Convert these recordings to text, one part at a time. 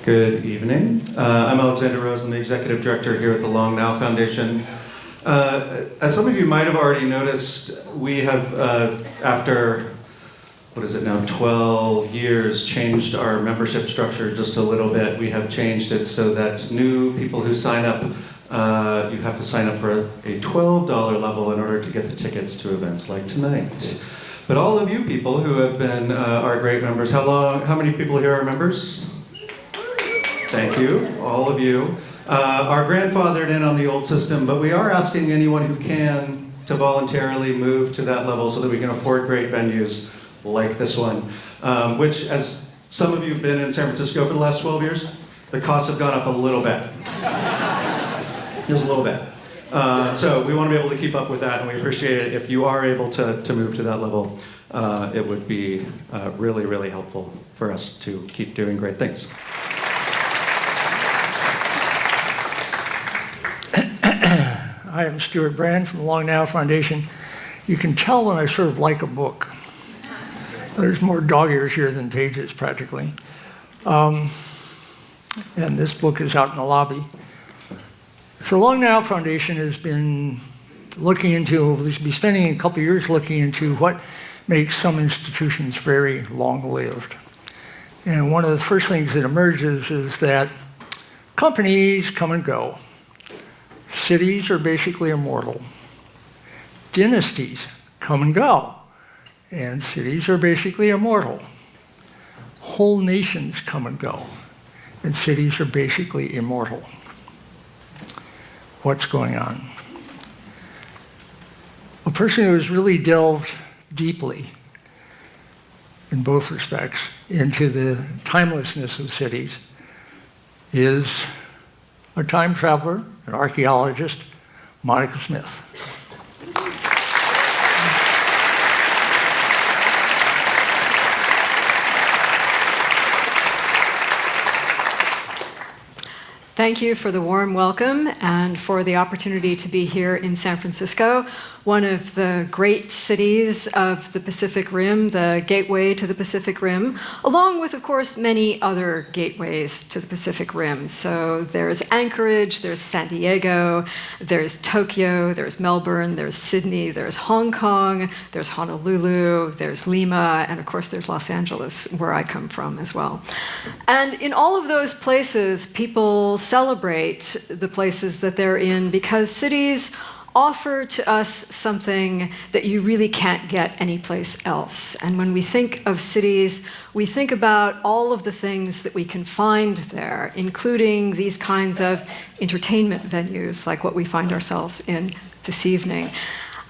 Good evening. I'm Alexander Rose. I'm the executive director here at the Long Now Foundation. As some of you might have already noticed, we have, after, 12 years, changed our membership structure just a little bit. We have changed it so that new people who sign up, you have to sign up for a $12 level in order to get the tickets to events like tonight. But all of you people who have been our great members, how many people here are members? Thank you, all of you. Are grandfathered in on the old system, but we are asking anyone who can to voluntarily move to that level so that we can afford great venues like this one, which, as some of you have been in San Francisco for the last 12 years, the costs have gone up a little bit. Just a little bit. So we want to be able to keep up with that, and we appreciate it. If you are able to move to that level, it would be really, really helpful for us to keep doing great things. Hi, I'm Stuart Brand from the Long Now Foundation. You can tell when I sort of like a book. There's more dog ears here than pages, practically. And this book is out in the lobby. So Long Now Foundation has been looking into, we'll be spending a couple of years looking into what makes some institutions very long-lived. And one of the first things that emerges is that companies come and go. Cities are basically immortal. Dynasties come and go, and cities are basically immortal. Whole nations come and go, and cities are basically immortal. What's going on? A person who has really delved deeply, in both respects, into the timelessness of cities is a time traveler, an archaeologist, Monica Smith. Thank you for the warm welcome and for the opportunity to be here in San Francisco, one of the great cities of the Pacific Rim, the gateway to the Pacific Rim, along with, of course, many other gateways to the Pacific Rim. So there's Anchorage, there's San Diego, there's Tokyo, there's Melbourne, there's Sydney, there's Hong Kong, there's Honolulu, there's Lima, and of course there's Los Angeles, where I come from as well. And in all of those places, people celebrate the places that they're in because cities offer to us something that you really can't get anyplace else. And when we think of cities, we think about all of the things that we can find there, including these kinds of entertainment venues like what we find ourselves in this evening.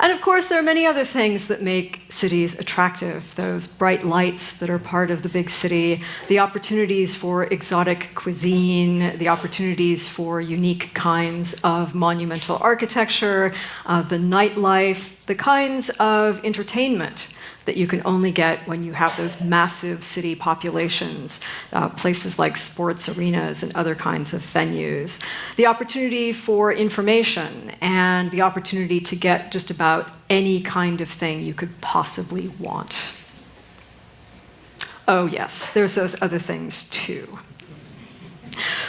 And of course, there are many other things that make cities attractive. Those bright lights that are part of the big city, the opportunities for exotic cuisine, the opportunities for unique kinds of monumental architecture, the nightlife, the kinds of entertainment that you can only get when you have those massive city populations, places like sports arenas and other kinds of venues. The opportunity for information and the opportunity to get just about any kind of thing you could possibly want. Oh yes, there's those other things too.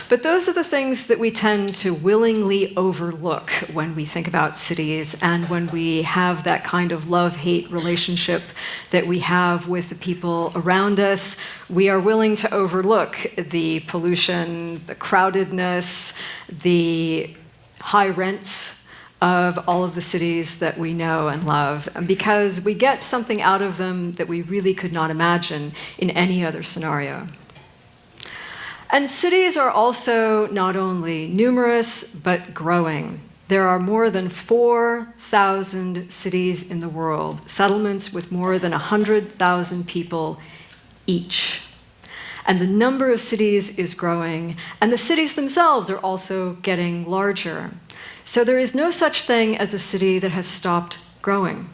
But those are the things that we tend to willingly overlook when we think about cities and when we have that kind of love-hate relationship that we have with the people around us. We are willing to overlook the pollution, the crowdedness, the high rents of all of the cities that we know and love, because we get something out of them that we really could not imagine in any other scenario. And cities are also not only numerous, but growing. There are more than 4,000 cities in the world, settlements with more than 100,000 people each. And the number of cities is growing, and the cities themselves are also getting larger. So there is no such thing as a city that has stopped growing.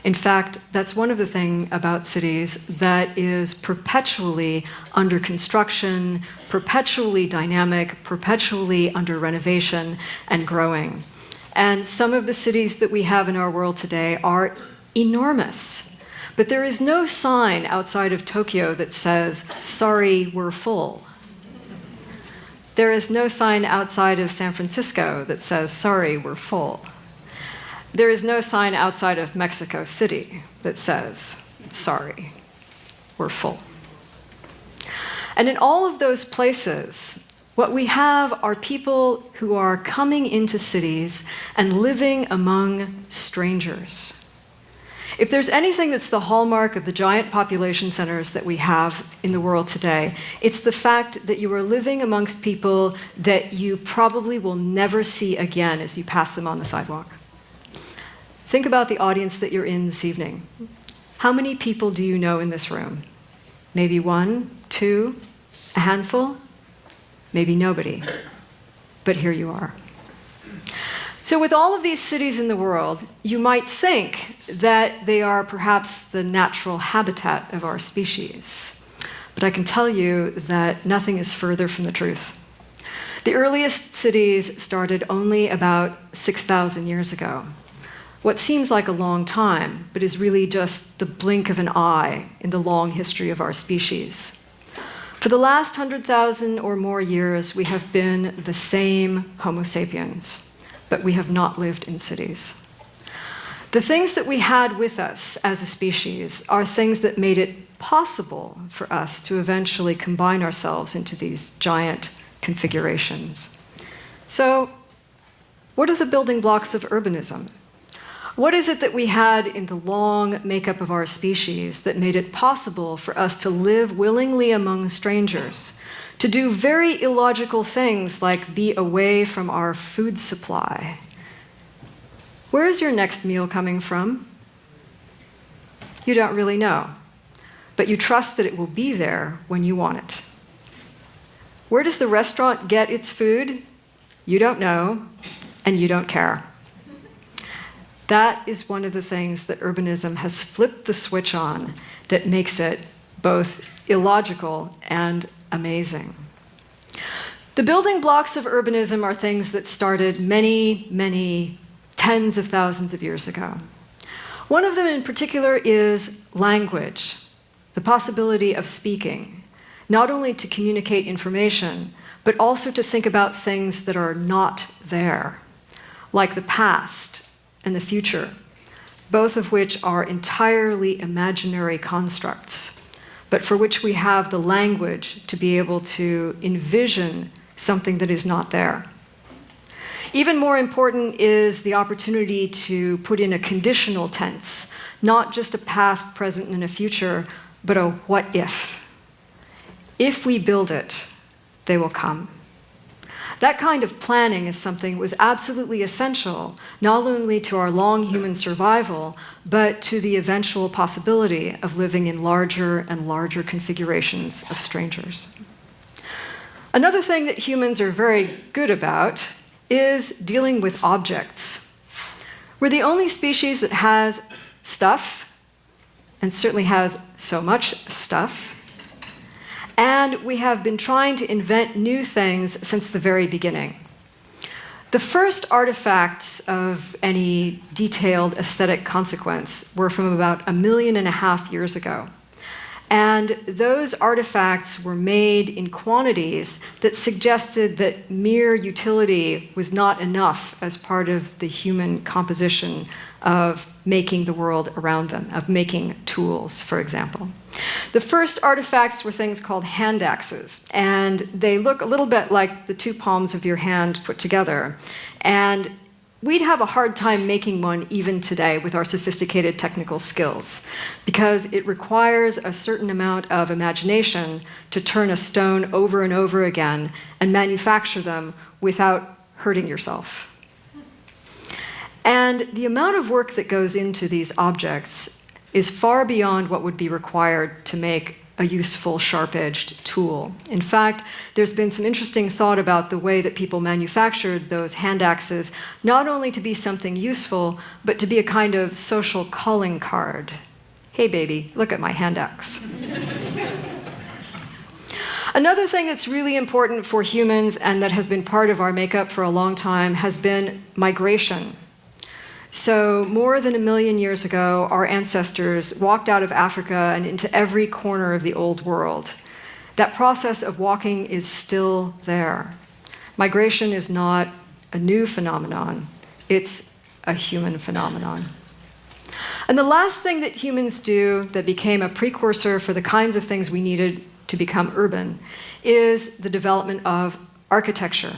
In fact, that's one of the things about cities that is perpetually under construction, perpetually dynamic, perpetually under renovation and growing. And some of the cities that we have in our world today are enormous. But there is no sign outside of Tokyo that says, "Sorry, we're full." There is no sign outside of San Francisco that says, sorry, we're full. There is no sign outside of Mexico City that says, sorry, we're full. And in all of those places, what we have are people who are coming into cities and living among strangers. If there's anything that's the hallmark of the giant population centers that we have in the world today, it's the fact that you are living amongst people that you probably will never see again as you pass them on the sidewalk. Think about the audience that you're in this evening. How many people do you know in this room? Maybe one, two, a handful? Maybe nobody. But here you are. So with all of these cities in the world, you might think that they are perhaps the natural habitat of our species. But I can tell you that nothing is further from the truth. The earliest cities started only about 6,000 years ago. What seems like a long time, but is really just the blink of an eye in the long history of our species. For the last 100,000 or more years, we have been the same Homo sapiens, but we have not lived in cities. The things that we had with us as a species are things that made it possible for us to eventually combine ourselves into these giant configurations. So, what are the building blocks of urbanism? What is it that we had in the long makeup of our species that made it possible for us to live willingly among strangers, to do very illogical things like be away from our food supply? Where is your next meal coming from? You don't really know, but you trust that it will be there when you want it. Where does the restaurant get its food? You don't know, and you don't care. That is one of the things that urbanism has flipped the switch on that makes it both illogical and amazing. The building blocks of urbanism are things that started many, many tens of thousands of years ago. One of them in particular is language, the possibility of speaking, not only to communicate information, but also to think about things that are not there, like the past and the future, both of which are entirely imaginary constructs, but for which we have the language to be able to envision something that is not there. Even more important is the opportunity to put in a conditional tense, not just a past, present, and a future, but a what if. If we build it, they will come. That kind of planning is something that was absolutely essential, not only to our long human survival, but to the eventual possibility of living in larger and larger configurations of strangers. Another thing that humans are very good about is dealing with objects. We're the only species that has stuff, and certainly has so much stuff. And we have been trying to invent new things since the very beginning. The first artifacts of any detailed aesthetic consequence were from about 1.5 million years ago. And those artifacts were made in quantities that suggested that mere utility was not enough as part of the human composition of making the world around them, of making tools, for example. The first artifacts were things called hand axes, and they look a little bit like the two palms of your hand put together. And we'd have a hard time making one even today with our sophisticated technical skills, because it requires a certain amount of imagination to turn a stone over and over again and manufacture them without hurting yourself. And the amount of work that goes into these objects is far beyond what would be required to make a useful, sharp-edged tool. In fact, there's been some interesting thought about the way that people manufactured those hand axes, not only to be something useful, but to be a kind of social calling card. Hey, baby, look at my hand axe. Another thing that's really important for humans and that has been part of our makeup for a long time has been migration. So more than 1 million years ago, our ancestors walked out of Africa and into every corner of the old world. That process of walking is still there. Migration is not a new phenomenon, it's a human phenomenon. And the last thing that humans do that became a precursor for the kinds of things we needed to become urban is the development of architecture,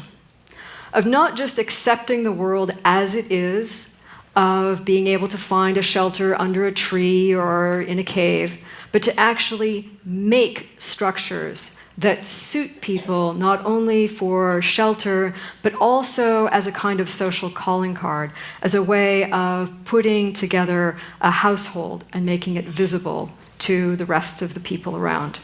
of not just accepting the world as it is, of being able to find a shelter under a tree or in a cave, but to actually make structures that suit people not only for shelter, but also as a kind of social calling card, as a way of putting together a household and making it visible to the rest of the people around.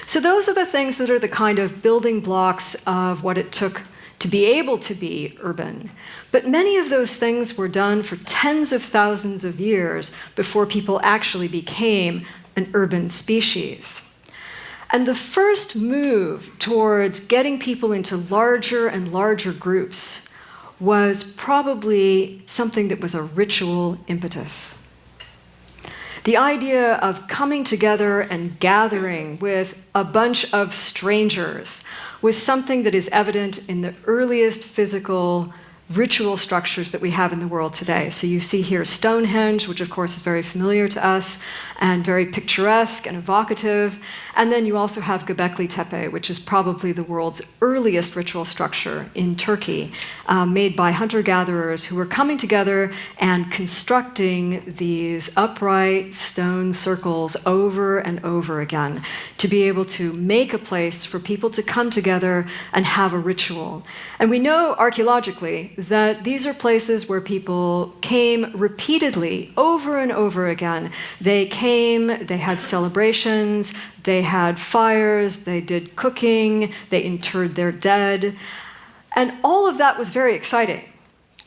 So those are the things that are the kind of building blocks of what it took to be able to be urban. But many of those things were done for tens of thousands of years before people actually became an urban species. And the first move towards getting people into larger and larger groups was probably something that was a ritual impetus. The idea of coming together and gathering with a bunch of strangers was something that is evident in the earliest physical ritual structures that we have in the world today. So you see here Stonehenge, which of course is very familiar to us and very picturesque and evocative. And then you also have Göbekli Tepe, which is probably the world's earliest ritual structure in Turkey, made by hunter-gatherers who were coming together and constructing these upright stone circles over and over again to be able to make a place for people to come together and have a ritual. And we know archaeologically that these are places where people came repeatedly over and over again. They came, they had celebrations, they had fires, they did cooking, they interred their dead. And all of that was very exciting,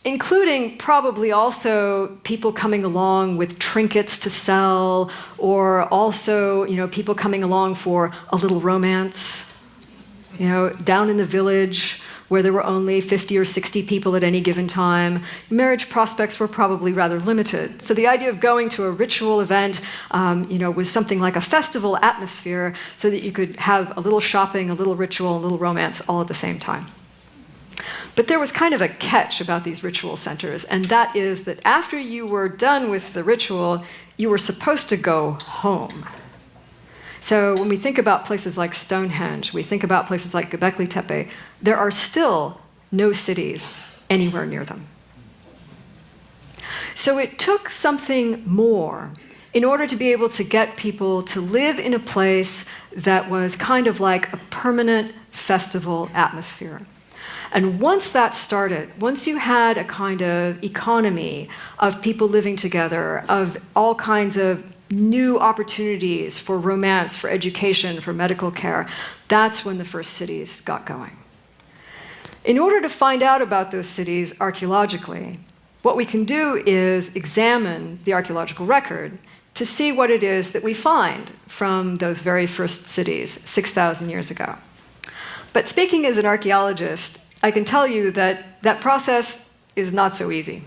including probably also people coming along with trinkets to sell, or also, people coming along for a little romance, down in the village where there were only 50 or 60 people at any given time. Marriage prospects were probably rather limited. So the idea of going to a ritual event, was something like a festival atmosphere so that you could have a little shopping, a little ritual, a little romance all at the same time. But there was kind of a catch about these ritual centers, and that is that after you were done with the ritual, you were supposed to go home. So when we think about places like Stonehenge, we think about places like Göbekli Tepe, there are still no cities anywhere near them. So it took something more in order to be able to get people to live in a place that was kind of like a permanent festival atmosphere. And once that started, once you had a kind of economy of people living together, of all kinds of new opportunities for romance, for education, for medical care, that's when the first cities got going. In order to find out about those cities archaeologically, what we can do is examine the archaeological record to see what it is that we find from those very first cities 6,000 years ago. But speaking as an archaeologist, I can tell you that that process is not so easy.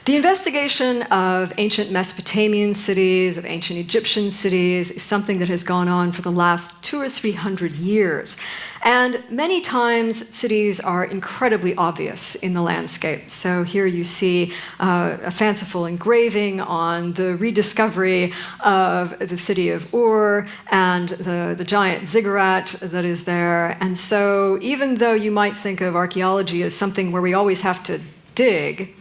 The investigation of ancient Mesopotamian cities, of ancient Egyptian cities, is something that has gone on for the last 200 or 300 years. And many times, cities are incredibly obvious in the landscape. So here you see a fanciful engraving on the rediscovery of the city of Ur and the giant ziggurat that is there. And so even though you might think of archaeology as something where we always have to dig,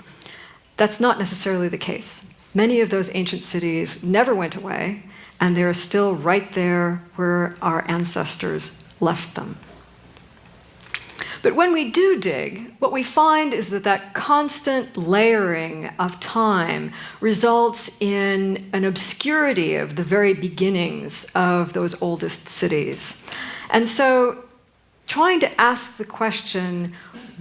that's not necessarily the case. Many of those ancient cities never went away, and they're still right there where our ancestors left them. But when we do dig, what we find is that constant layering of time results in an obscurity of the very beginnings of those oldest cities. And so trying to ask the question,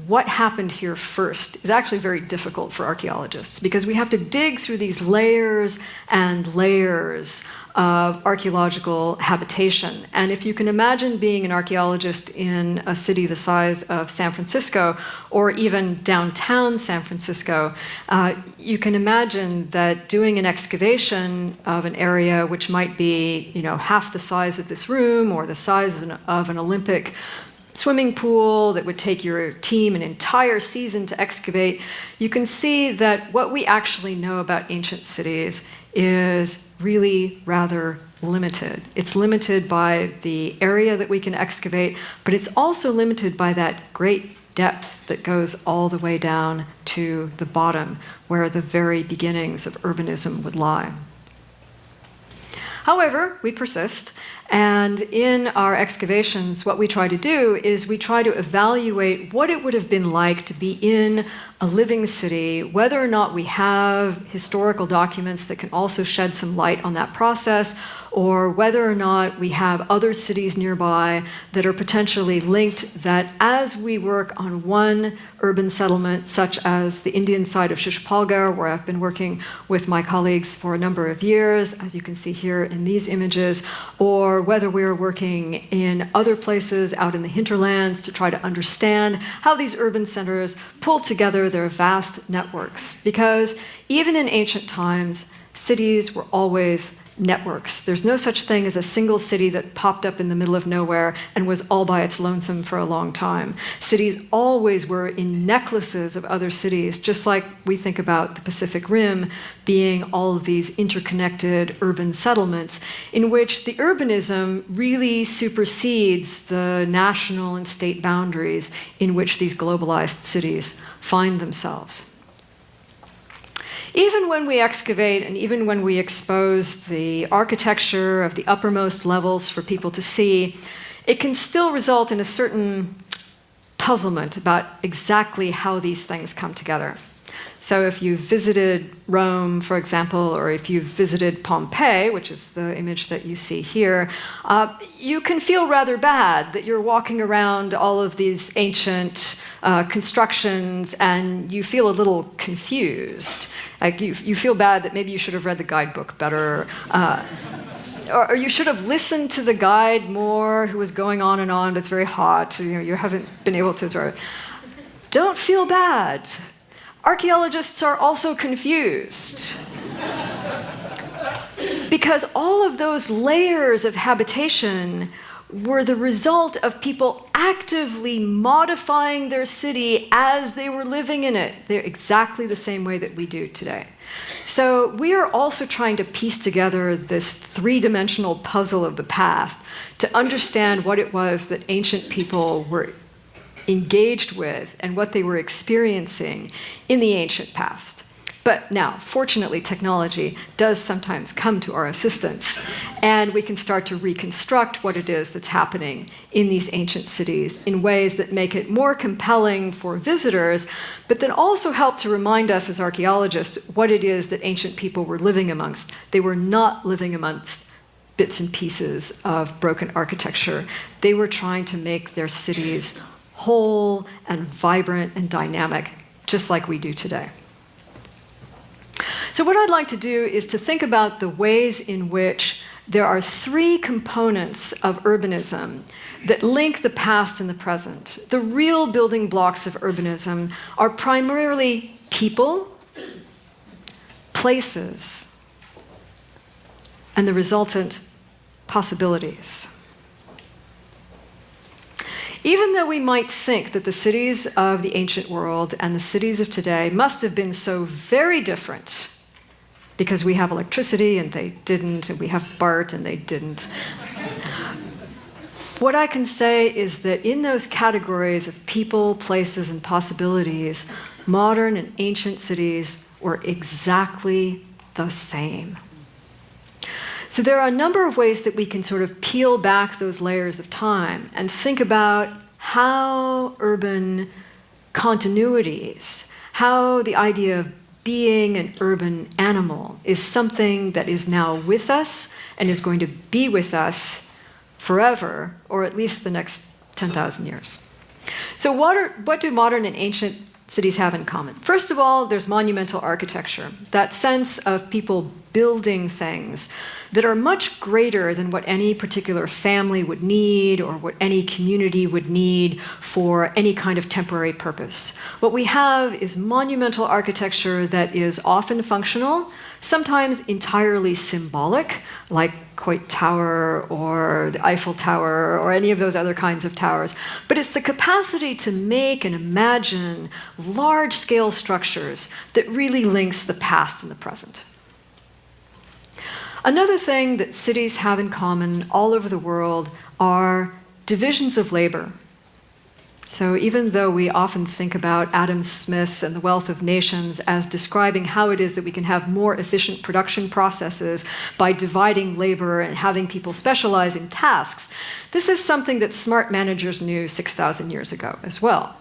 what happened here first, is actually very difficult for archaeologists, because we have to dig through these layers and layers of archaeological habitation. And if you can imagine being an archaeologist in a city the size of San Francisco, or even downtown San Francisco, you can imagine that doing an excavation of an area which might be, half the size of this room or the size of an Olympic swimming pool that would take your team an entire season to excavate, you can see that what we actually know about ancient cities is really rather limited. It's limited by the area that we can excavate, but it's also limited by that great depth that goes all the way down to the bottom, where the very beginnings of urbanism would lie. However, we persist, and in our excavations, what we try to do is we try to evaluate what it would have been like to be in a living city, whether or not we have historical documents that can also shed some light on that process, or whether or not we have other cities nearby that are potentially linked, that as we work on one urban settlement, such as the Indian side of Shishapalgarh, where I've been working with my colleagues for a number of years, as you can see here in these images, or whether we're working in other places out in the hinterlands to try to understand how these urban centers pull together their vast networks. Because even in ancient times, cities were always networks. There's no such thing as a single city that popped up in the middle of nowhere and was all by its lonesome for a long time. Cities always were in necklaces of other cities, just like we think about the Pacific Rim being all of these interconnected urban settlements, in which the urbanism really supersedes the national and state boundaries in which these globalized cities find themselves. Even when we excavate and even when we expose the architecture of the uppermost levels for people to see, it can still result in a certain puzzlement about exactly how these things come together. So if you visited Rome, for example, or if you've visited Pompeii, which is the image that you see here, you can feel rather bad that you're walking around all of these ancient constructions and you feel a little confused. Like you feel bad that maybe you should have read the guidebook better, or you should have listened to the guide more, who was going on, but it's very hot. You haven't been able to. Don't feel bad. Archaeologists are also confused. Because all of those layers of habitation were the result of people actively modifying their city as they were living in it. They're exactly the same way that we do today. So we are also trying to piece together this three-dimensional puzzle of the past to understand what it was that ancient people were engaged with and what they were experiencing in the ancient past. But now, fortunately, technology does sometimes come to our assistance, and we can start to reconstruct what it is that's happening in these ancient cities in ways that make it more compelling for visitors, but that also help to remind us as archaeologists what it is that ancient people were living amongst. They were not living amongst bits and pieces of broken architecture. They were trying to make their cities whole and vibrant and dynamic, just like we do today. So what I'd like to do is to think about the ways in which there are three components of urbanism that link the past and the present. The real building blocks of urbanism are primarily people, places, and the resultant possibilities. Even though we might think that the cities of the ancient world and the cities of today must have been so very different, because we have electricity and they didn't, and we have BART and they didn't. What I can say is that in those categories of people, places, and possibilities, modern and ancient cities were exactly the same. So there are a number of ways that we can sort of peel back those layers of time and think about how urban continuities, how the idea of being an urban animal is something that is now with us and is going to be with us forever, or at least the next 10,000 years. So what do modern and ancient cities have in common. First of all, there's monumental architecture, that sense of people building things that are much greater than what any particular family would need or what any community would need for any kind of temporary purpose. What we have is monumental architecture that is often functional, sometimes entirely symbolic, like Coit Tower or the Eiffel Tower or any of those other kinds of towers. But it's the capacity to make and imagine large-scale structures that really links the past and the present. Another thing that cities have in common all over the world are divisions of labor. So even though we often think about Adam Smith and the Wealth of Nations as describing how it is that we can have more efficient production processes by dividing labor and having people specialize in tasks, this is something that smart managers knew 6,000 years ago as well.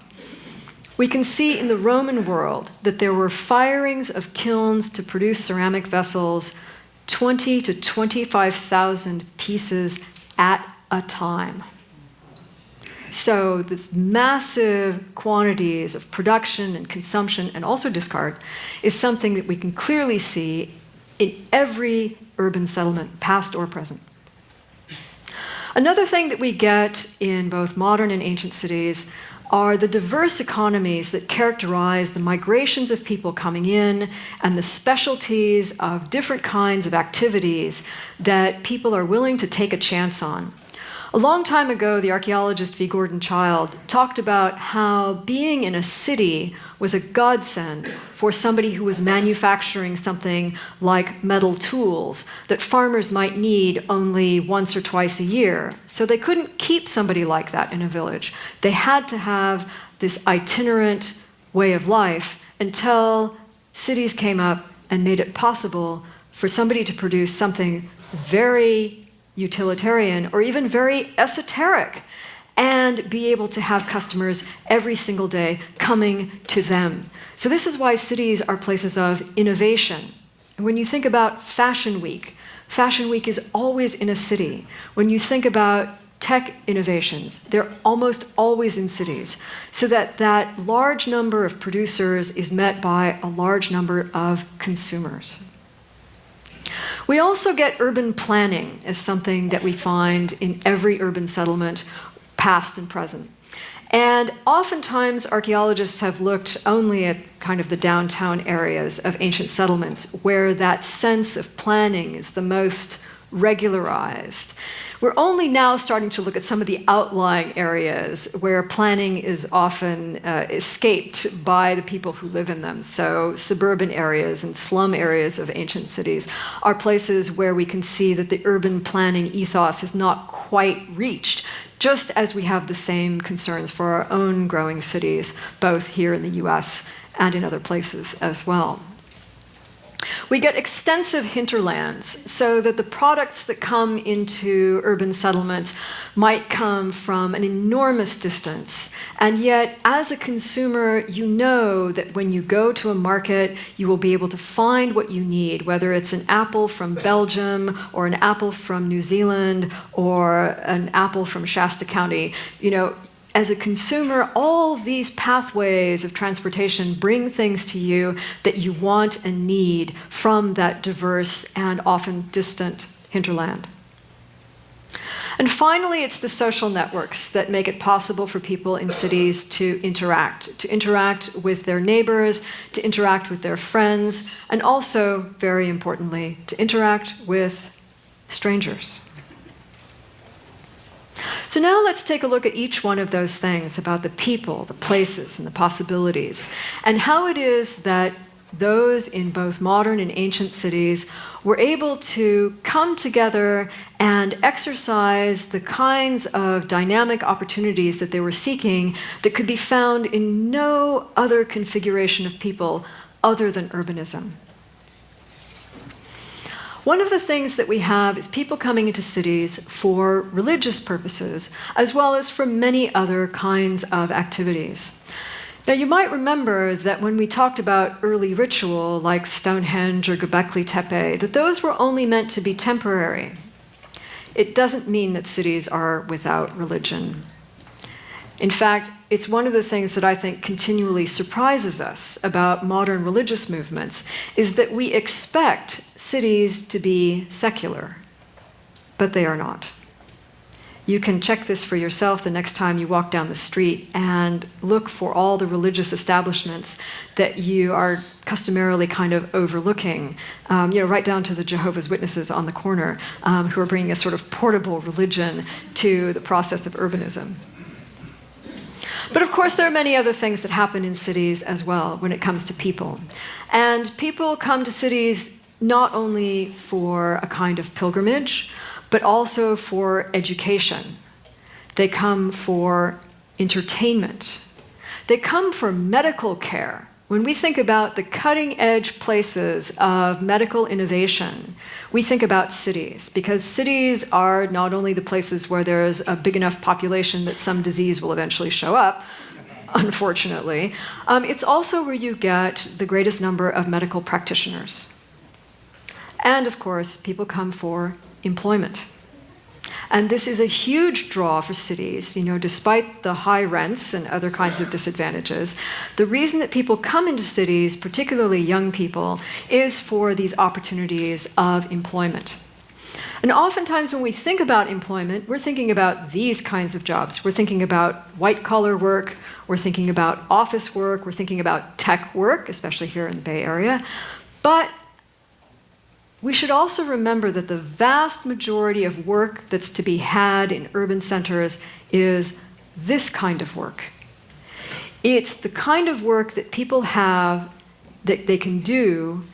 We can see in the Roman world that there were firings of kilns to produce ceramic vessels, 20 to 25,000 pieces at a time. So this massive quantities of production and consumption and also discard is something that we can clearly see in every urban settlement, past or present. Another thing that we get in both modern and ancient cities are the diverse economies that characterize the migrations of people coming in and the specialties of different kinds of activities that people are willing to take a chance on. A long time ago, the archaeologist V. Gordon Childe talked about how being in a city was a godsend for somebody who was manufacturing something like metal tools that farmers might need only once or twice a year. So they couldn't keep somebody like that in a village. They had to have this itinerant way of life until cities came up and made it possible for somebody to produce something very utilitarian or even very esoteric and be able to have customers every single day coming to them. So this is why cities are places of innovation. And when you think about Fashion Week is always in a city. When you think about tech innovations, they're almost always in cities, so that that large number of producers is met by a large number of consumers. We also get urban planning as something that we find in every urban settlement, past and present. And oftentimes, archaeologists have looked only at kind of the downtown areas of ancient settlements, where that sense of planning is the most regularized. We're only now starting to look at some of the outlying areas where planning is often escaped by the people who live in them. So suburban areas and slum areas of ancient cities are places where we can see that the urban planning ethos has not quite reached, just as we have the same concerns for our own growing cities, both here in the US and in other places as well. We get extensive hinterlands, so that the products that come into urban settlements might come from an enormous distance. And yet, as a consumer, you know that when you go to a market, you will be able to find what you need, whether it's an apple from Belgium or an apple from New Zealand or an apple from Shasta County. As a consumer, all these pathways of transportation bring things to you that you want and need from that diverse and often distant hinterland. And finally, it's the social networks that make it possible for people in cities to interact with their neighbors, to interact with their friends, and also, very importantly, to interact with strangers. So now let's take a look at each one of those things about the people, the places, and the possibilities, and how it is that those in both modern and ancient cities were able to come together and exercise the kinds of dynamic opportunities that they were seeking that could be found in no other configuration of people other than urbanism. One of the things that we have is people coming into cities for religious purposes, as well as for many other kinds of activities. Now, you might remember that when we talked about early ritual, like Stonehenge or Göbekli Tepe, that those were only meant to be temporary. It doesn't mean that cities are without religion. In fact, it's one of the things that I think continually surprises us about modern religious movements is that we expect cities to be secular, but they are not. You can check this for yourself the next time you walk down the street and look for all the religious establishments that you are customarily kind of overlooking, right down to the Jehovah's Witnesses on the corner, who are bringing a sort of portable religion to the process of urbanism. But of course, there are many other things that happen in cities as well when it comes to people. And people come to cities not only for a kind of pilgrimage, but also for education. They come for entertainment. They come for medical care. When we think about the cutting-edge places of medical innovation, we think about cities, because cities are not only the places where there's a big enough population that some disease will eventually show up, unfortunately, it's also where you get the greatest number of medical practitioners. And of course, people come for employment. And this is a huge draw for cities, despite the high rents and other kinds of disadvantages. The reason that people come into cities, particularly young people, is for these opportunities of employment. And oftentimes when we think about employment, we're thinking about these kinds of jobs. We're thinking about white-collar work, we're thinking about office work, we're thinking about tech work, especially here in the Bay Area. But we should also remember that the vast majority of work that's to be had in urban centers is this kind of work. It's the kind of work that people have that they can do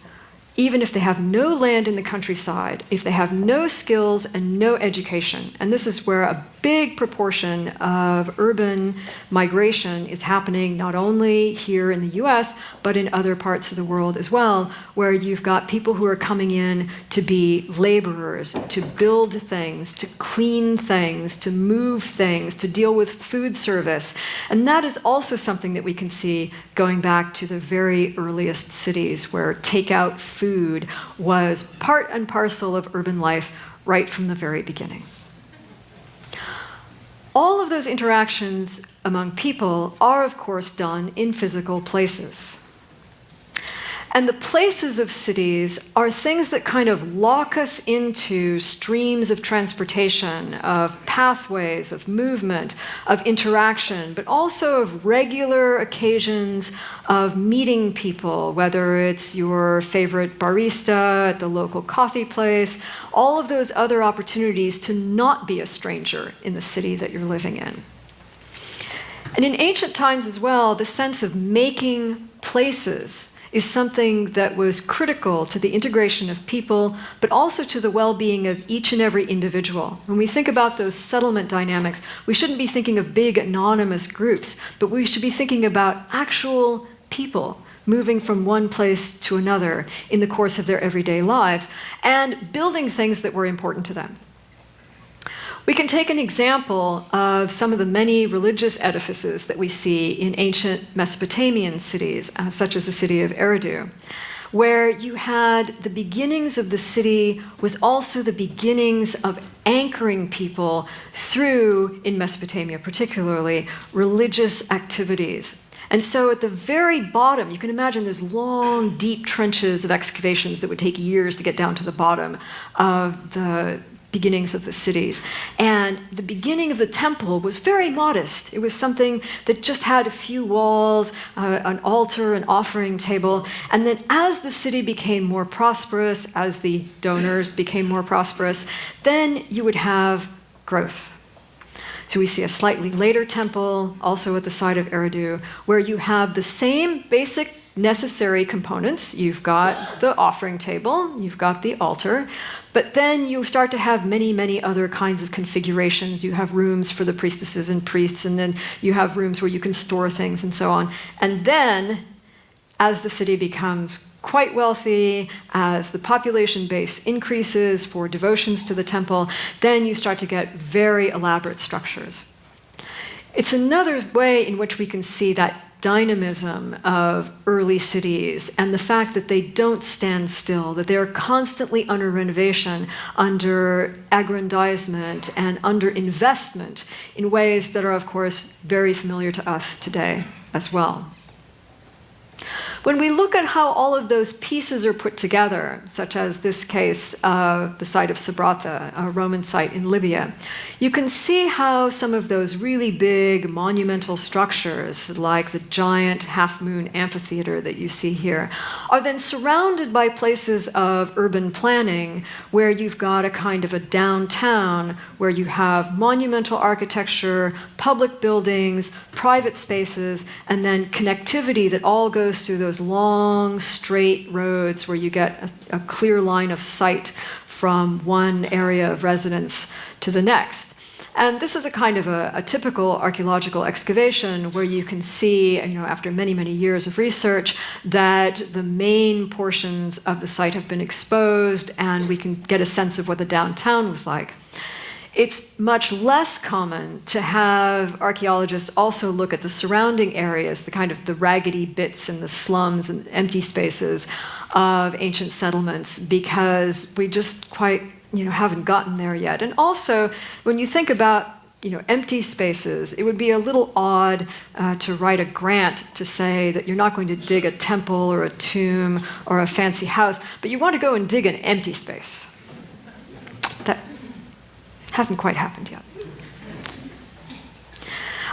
even if they have no land in the countryside, if they have no skills and no education. And this is where a big proportion of urban migration is happening, not only here in the US, but in other parts of the world as well, where you've got people who are coming in to be laborers, to build things, to clean things, to move things, to deal with food service. And that is also something that we can see going back to the very earliest cities, where takeout food was part and parcel of urban life right from the very beginning. All of those interactions among people are, of course, done in physical places. And the places of cities are things that kind of lock us into streams of transportation, of pathways, of movement, of interaction, but also of regular occasions of meeting people, whether it's your favorite barista at the local coffee place, all of those other opportunities to not be a stranger in the city that you're living in. And in ancient times as well, the sense of making places is something that was critical to the integration of people, but also to the well-being of each and every individual. When we think about those settlement dynamics, we shouldn't be thinking of big anonymous groups, but we should be thinking about actual people moving from one place to another in the course of their everyday lives and building things that were important to them. We can take an example of some of the many religious edifices that we see in ancient Mesopotamian cities, such as the city of Eridu, where you had the beginnings of the city was also the beginnings of anchoring people through, in Mesopotamia particularly, religious activities. And so at the very bottom, you can imagine there's long, deep trenches of excavations that would take years to get down to the bottom of the beginnings of the cities. And the beginning of the temple was very modest. It was something that just had a few walls, an altar, an offering table. And then as the city became more prosperous, as the donors became more prosperous, then you would have growth. So we see a slightly later temple, also at the site of Eridu, where you have the same basic necessary components. You've got the offering table, you've got the altar, but then you start to have many, many other kinds of configurations. You have rooms for the priestesses and priests, and then you have rooms where you can store things and so on. And then, as the city becomes quite wealthy, as the population base increases for devotions to the temple, then you start to get very elaborate structures. It's another way in which we can see that dynamism of early cities and the fact that they don't stand still, that they are constantly under renovation, under aggrandizement, and under investment in ways that are, of course, very familiar to us today as well. When we look at how all of those pieces are put together, such as this case, the site of Sabratha, a Roman site in Libya, you can see how some of those really big monumental structures, like the giant half-moon amphitheater that you see here, are then surrounded by places of urban planning where you've got a kind of a downtown where you have monumental architecture, public buildings, private spaces, and then connectivity that all goes through those long, straight roads where you get a clear line of sight from one area of residence to the next. And this is a kind of a typical archaeological excavation where you can see, after many, many years of research, that the main portions of the site have been exposed, and we can get a sense of what the downtown was like. It's much less common to have archaeologists also look at the surrounding areas, the kind of the raggedy bits and the slums and empty spaces of ancient settlements, because we just quite haven't gotten there yet. And also, when you think about empty spaces, it would be a little odd to write a grant to say that you're not going to dig a temple or a tomb or a fancy house, but you want to go and dig an empty space. That hasn't quite happened yet.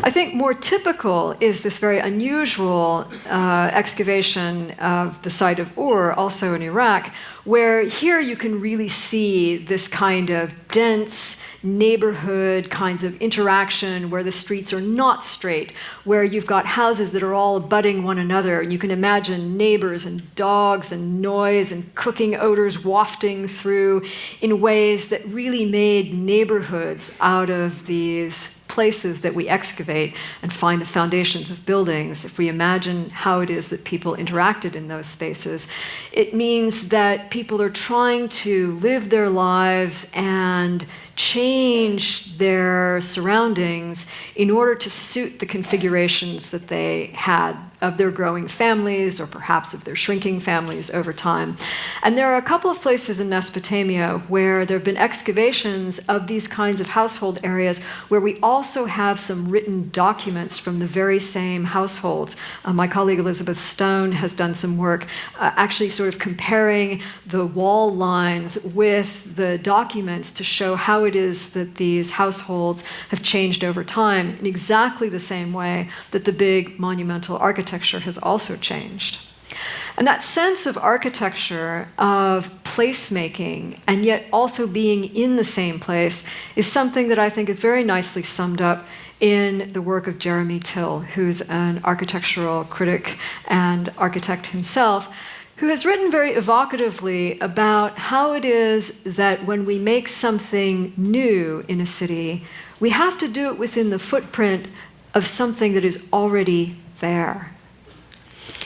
I think more typical is this very unusual excavation of the site of Ur, also in Iraq, where here you can really see this kind of dense neighborhood kinds of interaction where the streets are not straight, where you've got houses that are all abutting one another, and you can imagine neighbors and dogs and noise and cooking odors wafting through in ways that really made neighborhoods out of these places that we excavate and find the foundations of buildings. If we imagine how it is that people interacted in those spaces, it means that people are trying to live their lives and change their surroundings in order to suit the configurations that they had of their growing families or perhaps of their shrinking families over time. And there are a couple of places in Mesopotamia where there have been excavations of these kinds of household areas where we also have some written documents from the very same households. My colleague Elizabeth Stone has done some work actually sort of comparing the wall lines with the documents to show how it is that these households have changed over time in exactly the same way that the big monumental architecture has also changed. And that sense of architecture, of placemaking, and yet also being in the same place is something that I think is very nicely summed up in the work of Jeremy Till, who's an architectural critic and architect himself, who has written very evocatively about how it is that when we make something new in a city, we have to do it within the footprint of something that is already there.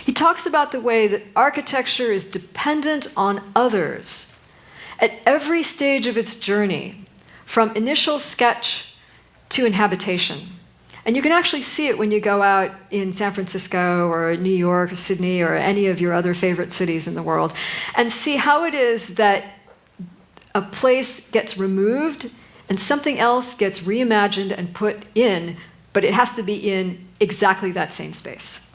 He talks about the way that architecture is dependent on others at every stage of its journey, from initial sketch to inhabitation. And you can actually see it when you go out in San Francisco or New York or Sydney or any of your other favorite cities in the world, and see how it is that a place gets removed and something else gets reimagined and put in, but it has to be in exactly that same space.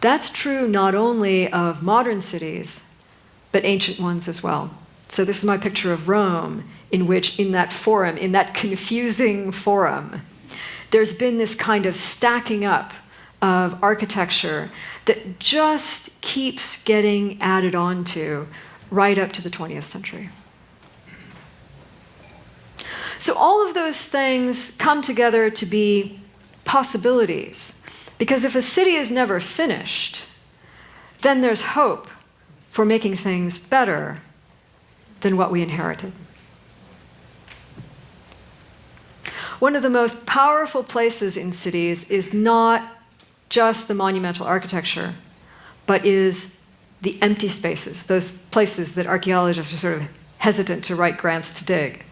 That's true not only of modern cities, but ancient ones as well. So this is my picture of Rome, in which in that forum, in that confusing forum, there's been this kind of stacking up of architecture that just keeps getting added onto right up to the 20th century. So all of those things come together to be possibilities. Because if a city is never finished, then there's hope for making things better than what we inherited. One of the most powerful places in cities is not just the monumental architecture, but is the empty spaces, those places that archaeologists are sort of hesitant to write grants to dig.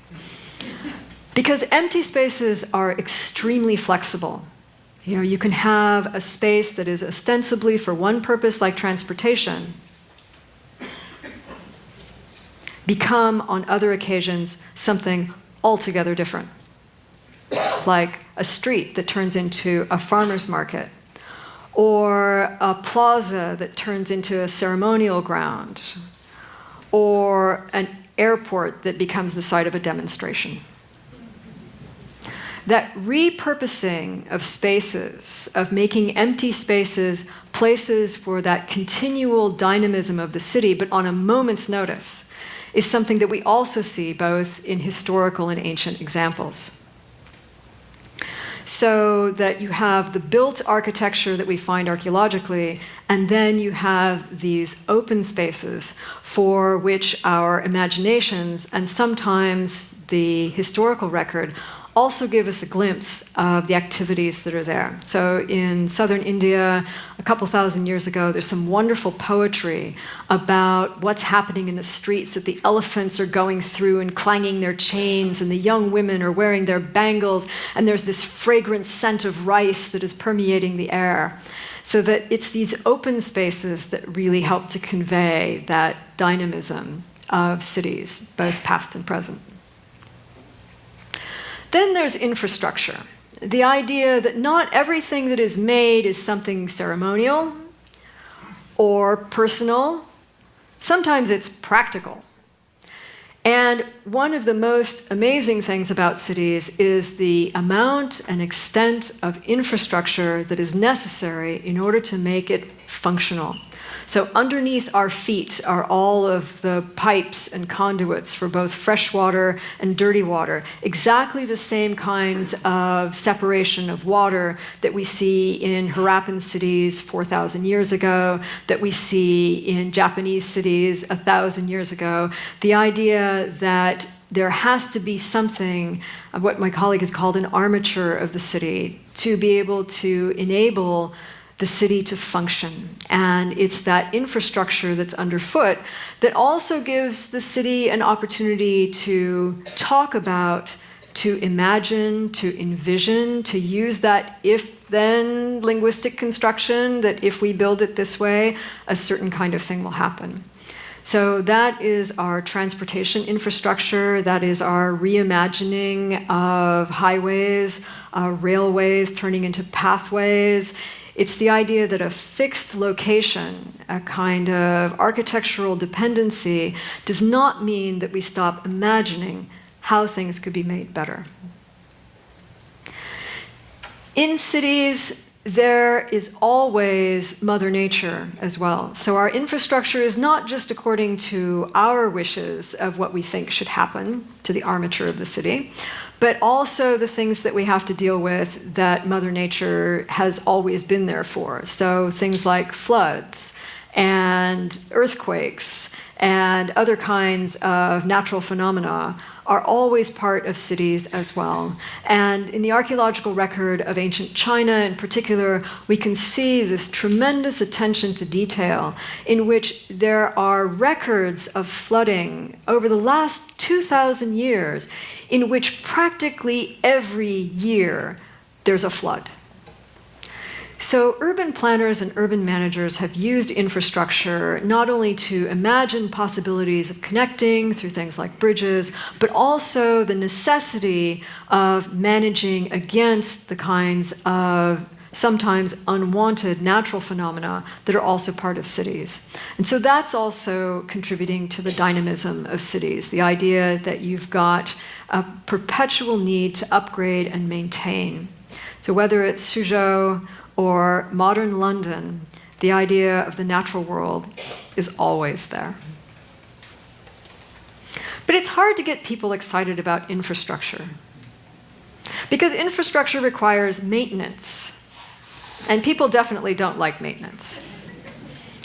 Because empty spaces are extremely flexible. You can have a space that is ostensibly for one purpose, like transportation, become on other occasions something altogether different, like a street that turns into a farmer's market, or a plaza that turns into a ceremonial ground, or an airport that becomes the site of a demonstration. That repurposing of spaces, of making empty spaces places for that continual dynamism of the city, but on a moment's notice, is something that we also see both in historical and ancient examples. So that you have the built architecture that we find archaeologically, and then you have these open spaces for which our imaginations and sometimes the historical record also give us a glimpse of the activities that are there. So in southern India, a couple thousand years ago, there's some wonderful poetry about what's happening in the streets, that the elephants are going through and clanging their chains, and the young women are wearing their bangles, and there's this fragrant scent of rice that is permeating the air. So that it's these open spaces that really help to convey that dynamism of cities, both past and present. Then there's infrastructure. The idea that not everything that is made is something ceremonial or personal. Sometimes it's practical. And one of the most amazing things about cities is the amount and extent of infrastructure that is necessary in order to make it functional. So underneath our feet are all of the pipes and conduits for both fresh water and dirty water, exactly the same kinds of separation of water that we see in Harappan cities 4,000 years ago, that we see in Japanese cities 1,000 years ago. The idea that there has to be something, what my colleague has called an armature of the city, to be able to enable the city to function. And it's that infrastructure that's underfoot that also gives the city an opportunity to talk about, to imagine, to envision, to use that if-then linguistic construction, that if we build it this way, a certain kind of thing will happen. So that is our transportation infrastructure, that is our reimagining of highways, railways turning into pathways. It's the idea that a fixed location, a kind of architectural dependency, does not mean that we stop imagining how things could be made better. In cities, there is always Mother Nature as well. So our infrastructure is not just according to our wishes of what we think should happen to the armature of the city, but also the things that we have to deal with that Mother Nature has always been there for. So things like floods and earthquakes and other kinds of natural phenomena are always part of cities as well. And in the archaeological record of ancient China in particular, we can see this tremendous attention to detail in which there are records of flooding over the last 2,000 years in which practically every year there's a flood. So urban planners and urban managers have used infrastructure not only to imagine possibilities of connecting through things like bridges, but also the necessity of managing against the kinds of sometimes unwanted natural phenomena that are also part of cities. And so that's also contributing to the dynamism of cities, the idea that you've got a perpetual need to upgrade and maintain. So whether it's Suzhou or modern London, the idea of the natural world is always there. But it's hard to get people excited about infrastructure, because infrastructure requires maintenance, and people definitely don't like maintenance.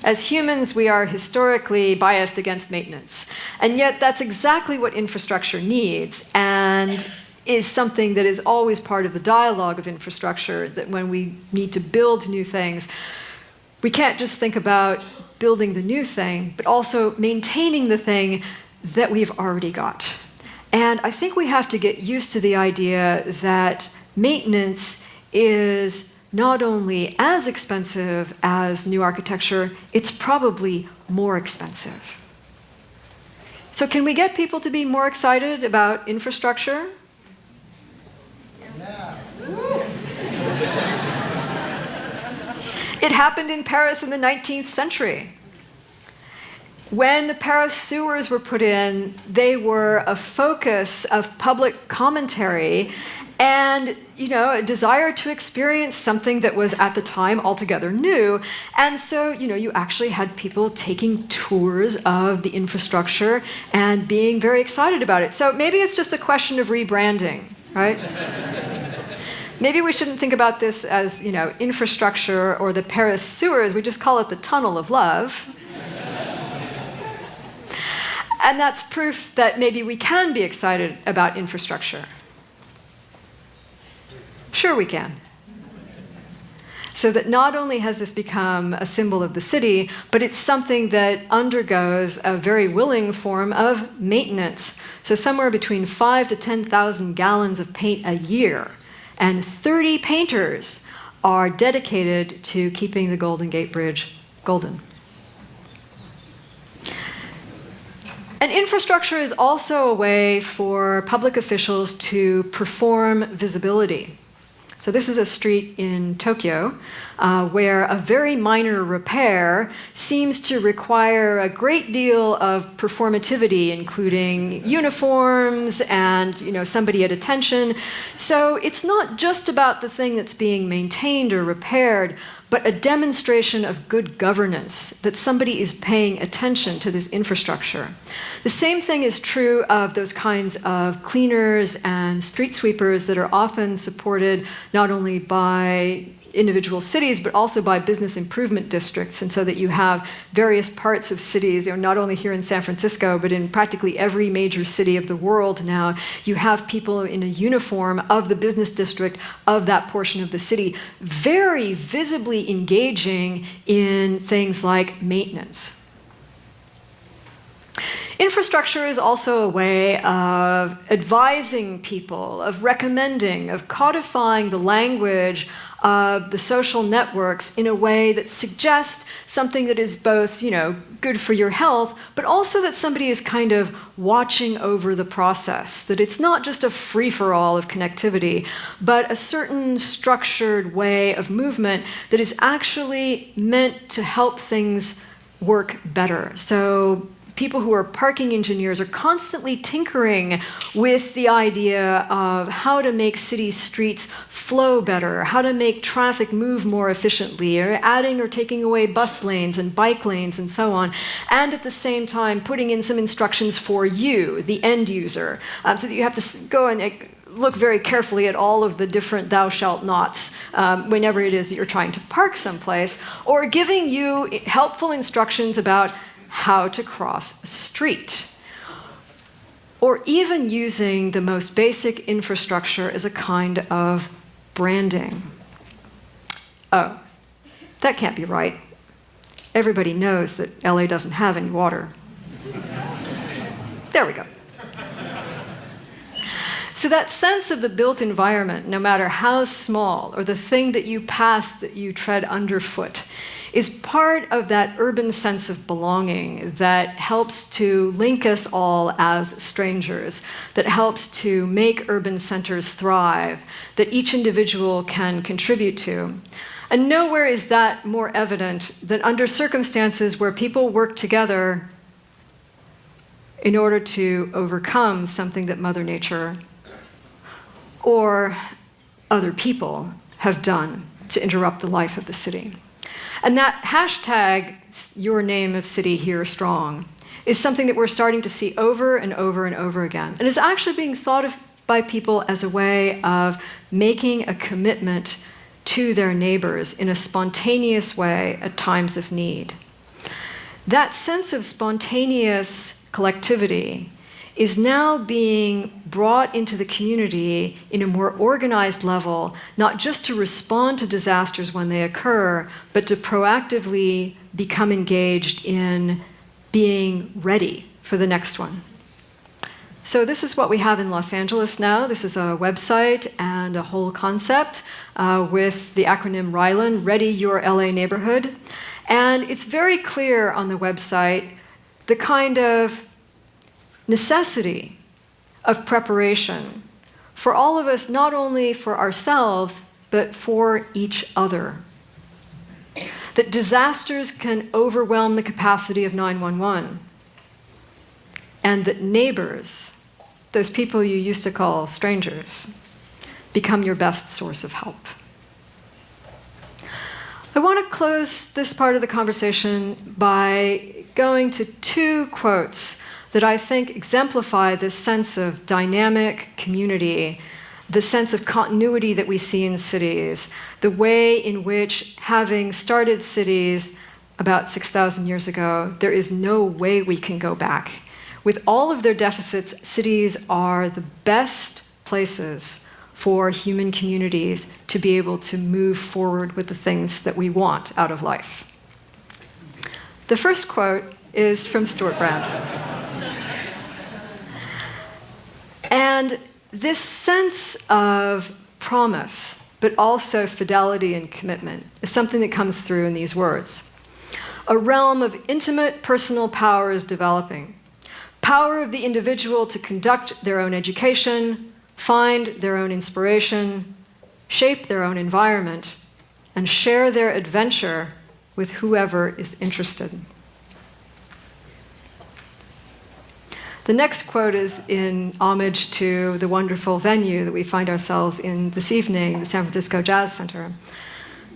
As humans, we are historically biased against maintenance, and yet that's exactly what infrastructure needs, and is something that is always part of the dialogue of infrastructure, that when we need to build new things, we can't just think about building the new thing, but also maintaining the thing that we've already got. And I think we have to get used to the idea that maintenance is not only as expensive as new architecture, it's probably more expensive. So can we get people to be more excited about infrastructure? It happened in Paris in the 19th century. When the Paris sewers were put in, they were a focus of public commentary and, a desire to experience something that was at the time altogether new. And so, you actually had people taking tours of the infrastructure and being very excited about it. So maybe it's just a question of rebranding, right? Maybe we shouldn't think about this as, infrastructure or the Paris sewers. We just call it the tunnel of love. And that's proof that maybe we can be excited about infrastructure. Sure we can. So that not only has this become a symbol of the city, but it's something that undergoes a very willing form of maintenance. So somewhere between 5,000 to 10,000 gallons of paint a year, and 30 painters are dedicated to keeping the Golden Gate Bridge golden. And infrastructure is also a way for public officials to perform visibility. So this is a street in Tokyo where a very minor repair seems to require a great deal of performativity, including uniforms and somebody at attention. So it's not just about the thing that's being maintained or repaired, but a demonstration of good governance, that somebody is paying attention to this infrastructure. The same thing is true of those kinds of cleaners and street sweepers that are often supported not only by individual cities, but also by business improvement districts, and so that you have various parts of cities, not only here in San Francisco, but in practically every major city of the world now, you have people in a uniform of the business district of that portion of the city, very visibly engaging in things like maintenance. Infrastructure is also a way of advising people, of recommending, of codifying the language of the social networks in a way that suggests something that is both, good for your health, but also that somebody is kind of watching over the process, that it's not just a free-for-all of connectivity, but a certain structured way of movement that is actually meant to help things work better. So people who are parking engineers are constantly tinkering with the idea of how to make city streets flow better, how to make traffic move more efficiently, or adding or taking away bus lanes and bike lanes and so on, and at the same time putting in some instructions for you, the end user, so that you have to go and look very carefully at all of the different thou shalt nots whenever it is that you're trying to park someplace, or giving you helpful instructions about how to cross a street, or even using the most basic infrastructure as a kind of branding. Oh, that can't be right. Everybody knows that LA doesn't have any water. There we go. So that sense of the built environment, no matter how small, or the thing that you pass that you tread underfoot, is part of that urban sense of belonging that helps to link us all as strangers, that helps to make urban centers thrive, that each individual can contribute to. And nowhere is that more evident than under circumstances where people work together in order to overcome something that Mother Nature or other people have done to interrupt the life of the city. And that hashtag, your name of city here strong, is something that we're starting to see over and over and over again. And it's actually being thought of by people as a way of making a commitment to their neighbors in a spontaneous way at times of need. That sense of spontaneous collectivity is now being brought into the community in a more organized level, not just to respond to disasters when they occur, but to proactively become engaged in being ready for the next one. So this is what we have in Los Angeles now. This is a website and a whole concept with the acronym RYLAN, Ready Your LA Neighborhood. And it's very clear on the website the kind of necessity of preparation for all of us, not only for ourselves, but for each other. That disasters can overwhelm the capacity of 911, and that neighbors, those people you used to call strangers, become your best source of help. I want to close this part of the conversation by going to two quotes that I think exemplify this sense of dynamic community, the sense of continuity that we see in cities, the way in which, having started cities about 6,000 years ago, there is no way we can go back. With all of their deficits, cities are the best places for human communities to be able to move forward with the things that we want out of life. The first quote is from Stewart Brand. And this sense of promise, but also fidelity and commitment, is something that comes through in these words. A realm of intimate personal power is developing. Power of the individual to conduct their own education, find their own inspiration, shape their own environment, and share their adventure with whoever is interested. The next quote is in homage to the wonderful venue that we find ourselves in this evening, the San Francisco Jazz Center.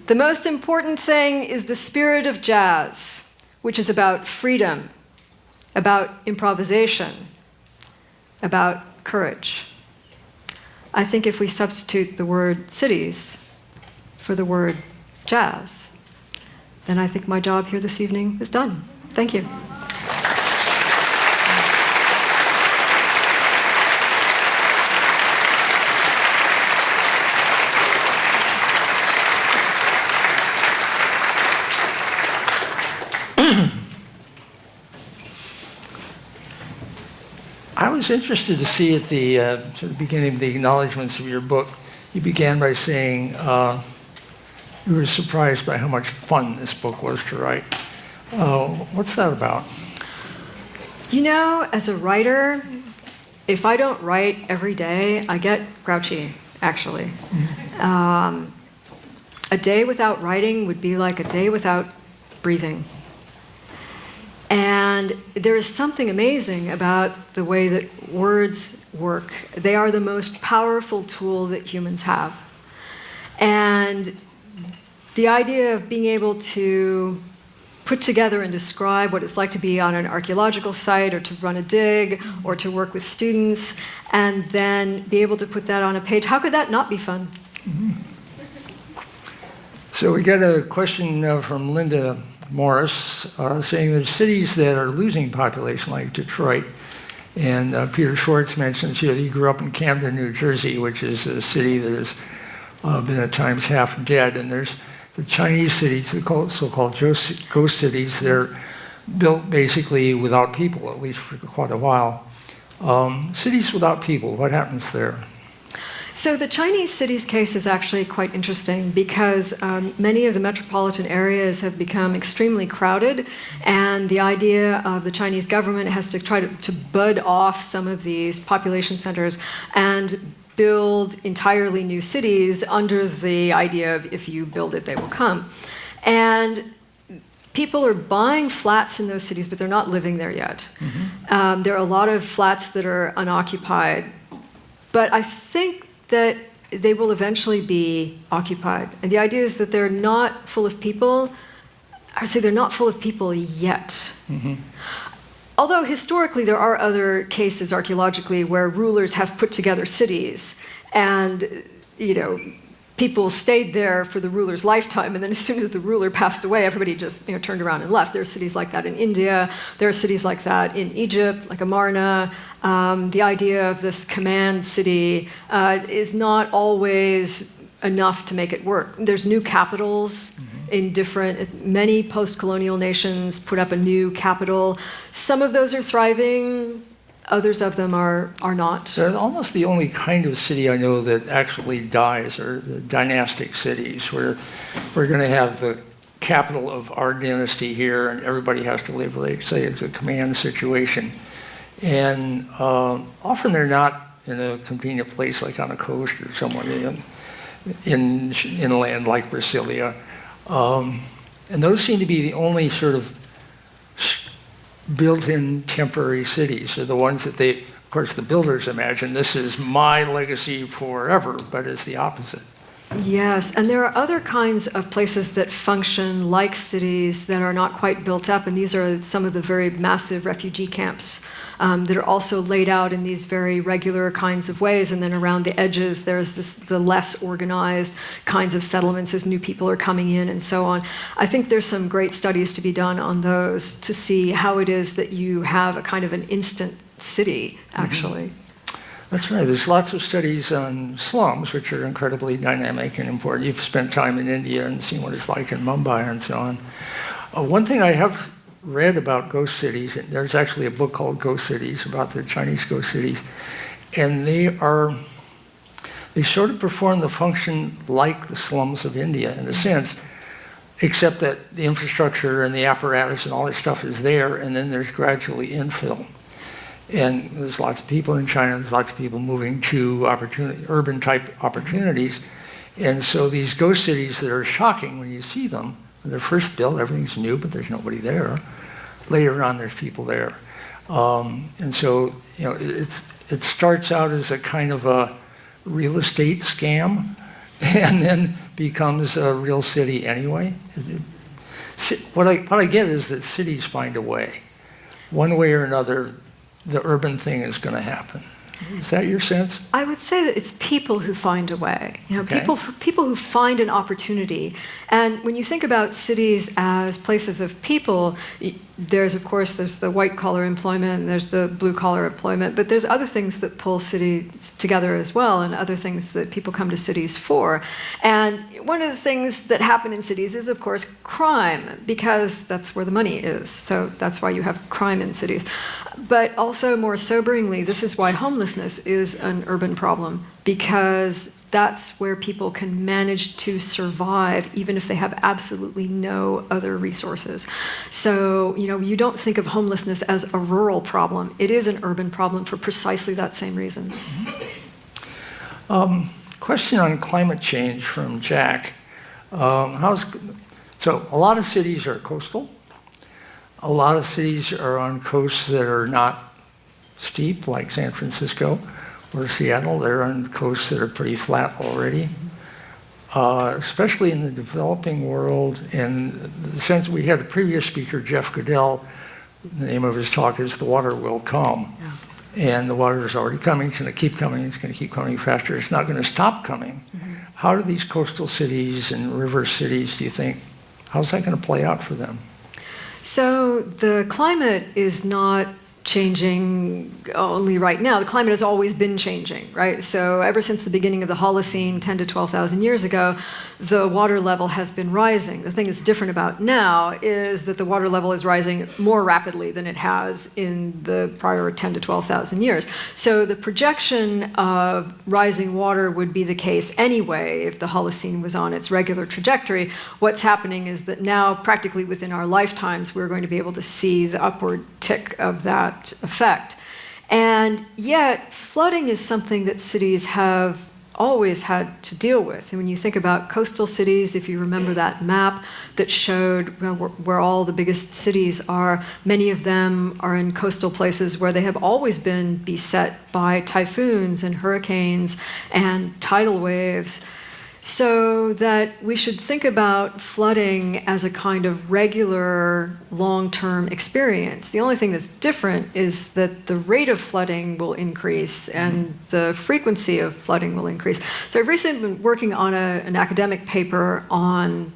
The most important thing is the spirit of jazz, which is about freedom, about improvisation, about courage. I think if we substitute the word cities for the word jazz, then I think my job here this evening is done. Thank you. I was interested to see at the sort of beginning of the acknowledgments of your book, you began by saying you were surprised by how much fun this book was to write. What's that about? You know, as a writer, if I don't write every day, I get grouchy, actually. Mm-hmm. A day without writing would be like a day without breathing. And there is something amazing about the way that words work. They are the most powerful tool that humans have. And the idea of being able to put together and describe what it's like to be on an archaeological site or to run a dig or to work with students and then be able to put that on a page, how could that not be fun? Mm-hmm. So we got a question from Linda Morris saying there's cities that are losing population like Detroit. And Peter Schwartz mentions here that he grew up in Camden, New Jersey, which is a city that has been at times half dead. And there's the Chinese cities, the so-called ghost cities. They're built basically without people, at least for quite a while. Cities without people, what happens there? So the Chinese cities case is actually quite interesting because many of the metropolitan areas have become extremely crowded, and the idea of the Chinese government has to try to bud off some of these population centers and build entirely new cities under the idea of if you build it, they will come. And people are buying flats in those cities, but they're not living there yet. Mm-hmm. There are a lot of flats that are unoccupied, but I think that they will eventually be occupied. And the idea is that they're not full of people. I would say they're not full of people yet. Mm-hmm. Although historically there are other cases archaeologically where rulers have put together cities and, you know, people stayed there for the ruler's lifetime, and then as soon as the ruler passed away, everybody just turned around and left. There are cities like that in India. There are cities like that in Egypt, like Amarna. The idea of this command city is not always enough to make it work. There's new capitals in many post-colonial nations put up a new capital. Some of those are thriving. others of them are not. So almost the only kind of city I know that actually dies are the dynastic cities, where we're going to have the capital of our dynasty here, and everybody has to live, like say, it's a command situation. And often they're not in a convenient place like on a coast or somewhere in inland like Brasilia. And those seem to be the only sort of built-in temporary cities, are the ones that they, of course, the builders imagine this is my legacy forever, but it's the opposite. Yes, and there are other kinds of places that function like cities that are not quite built up, and these are some of the very massive refugee camps that are also laid out in these very regular kinds of ways, and then around the edges there's the less organized kinds of settlements as new people are coming in and so on. I think there's some great studies to be done on those to see how it is that you have a kind of an instant city, actually. Mm-hmm. That's right. There's lots of studies on slums, which are incredibly dynamic and important. You've spent time in India and seen what it's like in Mumbai and so on. One thing I have read about ghost cities, and there's actually a book called Ghost Cities about the Chinese ghost cities, and they sort of perform the function like the slums of India in a sense, except that the infrastructure and the apparatus and all that stuff is there, and then there's gradually infill. And there's lots of people in China, there's lots of people moving to urban type opportunities. And so these ghost cities that are shocking when you see them, when they're first built, everything's new, but there's nobody there. Later on, there's people there. And so, it starts out as a kind of a real estate scam and then becomes a real city anyway. What I get is that cities find a way. One way or another, the urban thing is going to happen. Is that your sense? I would say that it's people who find a way. Okay. People who find an opportunity. And when you think about cities as places of people, there's the white collar employment, and there's the blue collar employment, but there's other things that pull cities together as well, and other things that people come to cities for. And one of the things that happen in cities is, of course, crime, because that's where the money is. So that's why you have crime in cities. But also, more soberingly, this is why homelessness is an urban problem, because that's where people can manage to survive even if they have absolutely no other resources. So, you don't think of homelessness as a rural problem. It is an urban problem for precisely that same reason. Question on climate change from Jack. So a lot of cities are coastal. A lot of cities are on coasts that are not steep, like San Francisco or Seattle. They're on coasts that are pretty flat already. Especially in the developing world, in the sense we had a previous speaker, Jeff Goodell, the name of his talk is The Water Will Come. Yeah. And the water is already coming, it's going to keep coming, it's going to keep coming faster, it's not going to stop coming. Mm-hmm. How do these coastal cities and river cities, do you think, how's that going to play out for them? So the climate is not changing only right now. The climate has always been changing, right? So ever since the beginning of the Holocene, 10 to 12,000 years ago, the water level has been rising. The thing that's different about now is that the water level is rising more rapidly than it has in the prior 10 to 12,000 years. So the projection of rising water would be the case anyway if the Holocene was on its regular trajectory. What's happening is that now, practically within our lifetimes, we're going to be able to see the upward tick of that effect. And yet, flooding is something that cities have always had to deal with. And when you think about coastal cities, if you remember that map that showed where all the biggest cities are, many of them are in coastal places where they have always been beset by typhoons and hurricanes and tidal waves. So that we should think about flooding as a kind of regular long-term experience. The only thing that's different is that the rate of flooding will increase and the frequency of flooding will increase. So I've recently been working on an academic paper on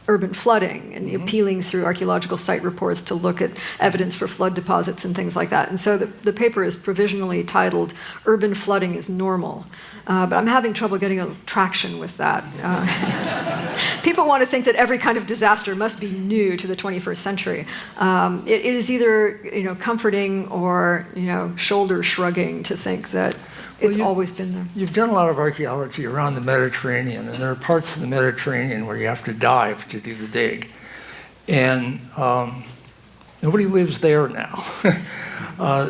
urban flooding and peeling through archaeological site reports to look at evidence for flood deposits and things like that. And so the paper is provisionally titled "Urban Flooding is Normal." But I'm having trouble getting a traction with that. People want to think that every kind of disaster must be new to the 21st century. It is either comforting or shoulder shrugging to think that it's always been there. You've done a lot of archaeology around the Mediterranean, and there are parts of the Mediterranean where you have to dive to do the dig. And nobody lives there now.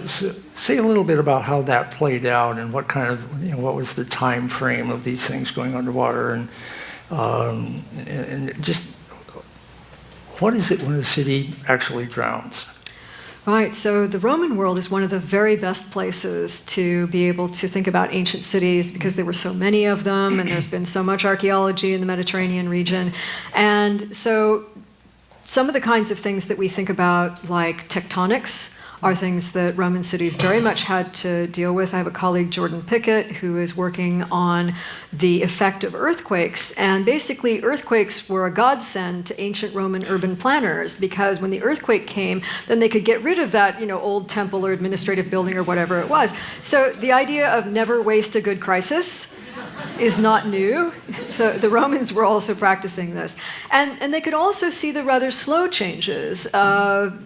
So say a little bit about how that played out and what kind of, what was the time frame of these things going underwater, and just what is it when a city actually drowns? Right, so the Roman world is one of the very best places to be able to think about ancient cities because there were so many of them and there's been so much archaeology in the Mediterranean region. And so some of the kinds of things that we think about, like tectonics, are things that Roman cities very much had to deal with. I have a colleague, Jordan Pickett, who is working on the effect of earthquakes. And basically, earthquakes were a godsend to ancient Roman urban planners because when the earthquake came, then they could get rid of that, old temple or administrative building or whatever it was. So the idea of never waste a good crisis is not new. The Romans were also practicing this. And they could also see the rather slow changes of,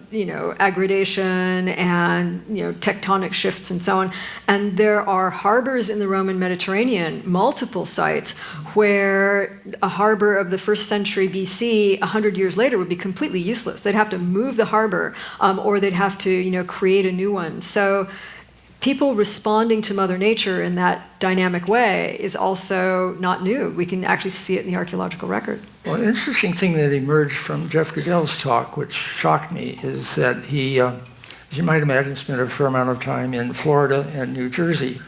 aggradation and, tectonic shifts and so on. And there are harbors in the Roman Mediterranean, multiple sites, where a harbor of the 1st century BC, 100 years later, would be completely useless. They'd have to move the harbor, or they'd have to, create a new one. So people responding to Mother Nature in that dynamic way is also not new. We can actually see it in the archaeological record. Well, an interesting thing that emerged from Jeff Goodell's talk, which shocked me, is that he, as you might imagine, spent a fair amount of time in Florida and New Jersey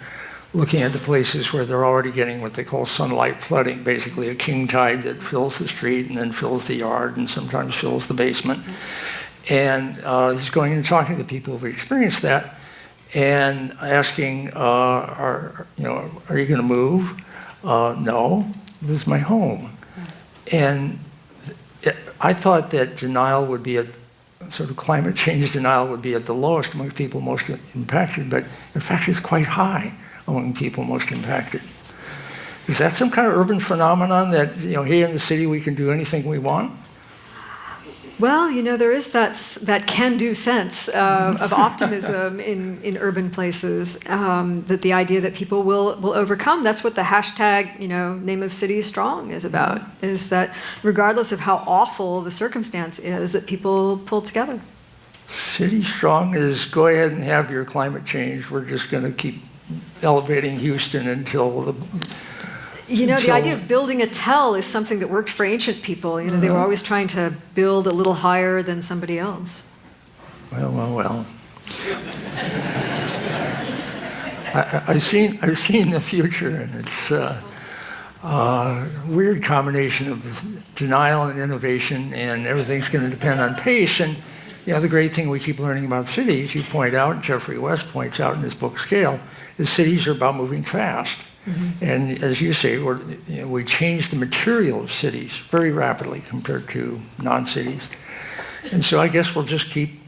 looking at the places where they're already getting what they call sunlight flooding, basically a king tide that fills the street and then fills the yard and sometimes fills the basement. And he's going and talking to people who've experienced that, and asking, are you going to move? No, this is my home. And I thought that denial would be sort of climate change denial would be at the lowest among people most impacted, but in fact it's quite high among people most impacted. Is that some kind of urban phenomenon that, here in the city we can do anything we want? Well, there is that can-do sense of optimism in urban places, that the idea that people will overcome. That's what the hashtag, Name of City Strong is about, is that regardless of how awful the circumstance is, that people pull together. City Strong is go ahead and have your climate change. We're just going to keep elevating Houston until the... the idea of building a tell is something that worked for ancient people. They were always trying to build a little higher than somebody else. Well. I've seen the future, and it's a weird combination of denial and innovation, and everything's going to depend on pace. And the great thing we keep learning about cities, you point out, Jeffrey West points out in his book Scale, is cities are about moving fast. Mm-hmm. And as you say, we change the material of cities very rapidly compared to non-cities. And so I guess we'll just keep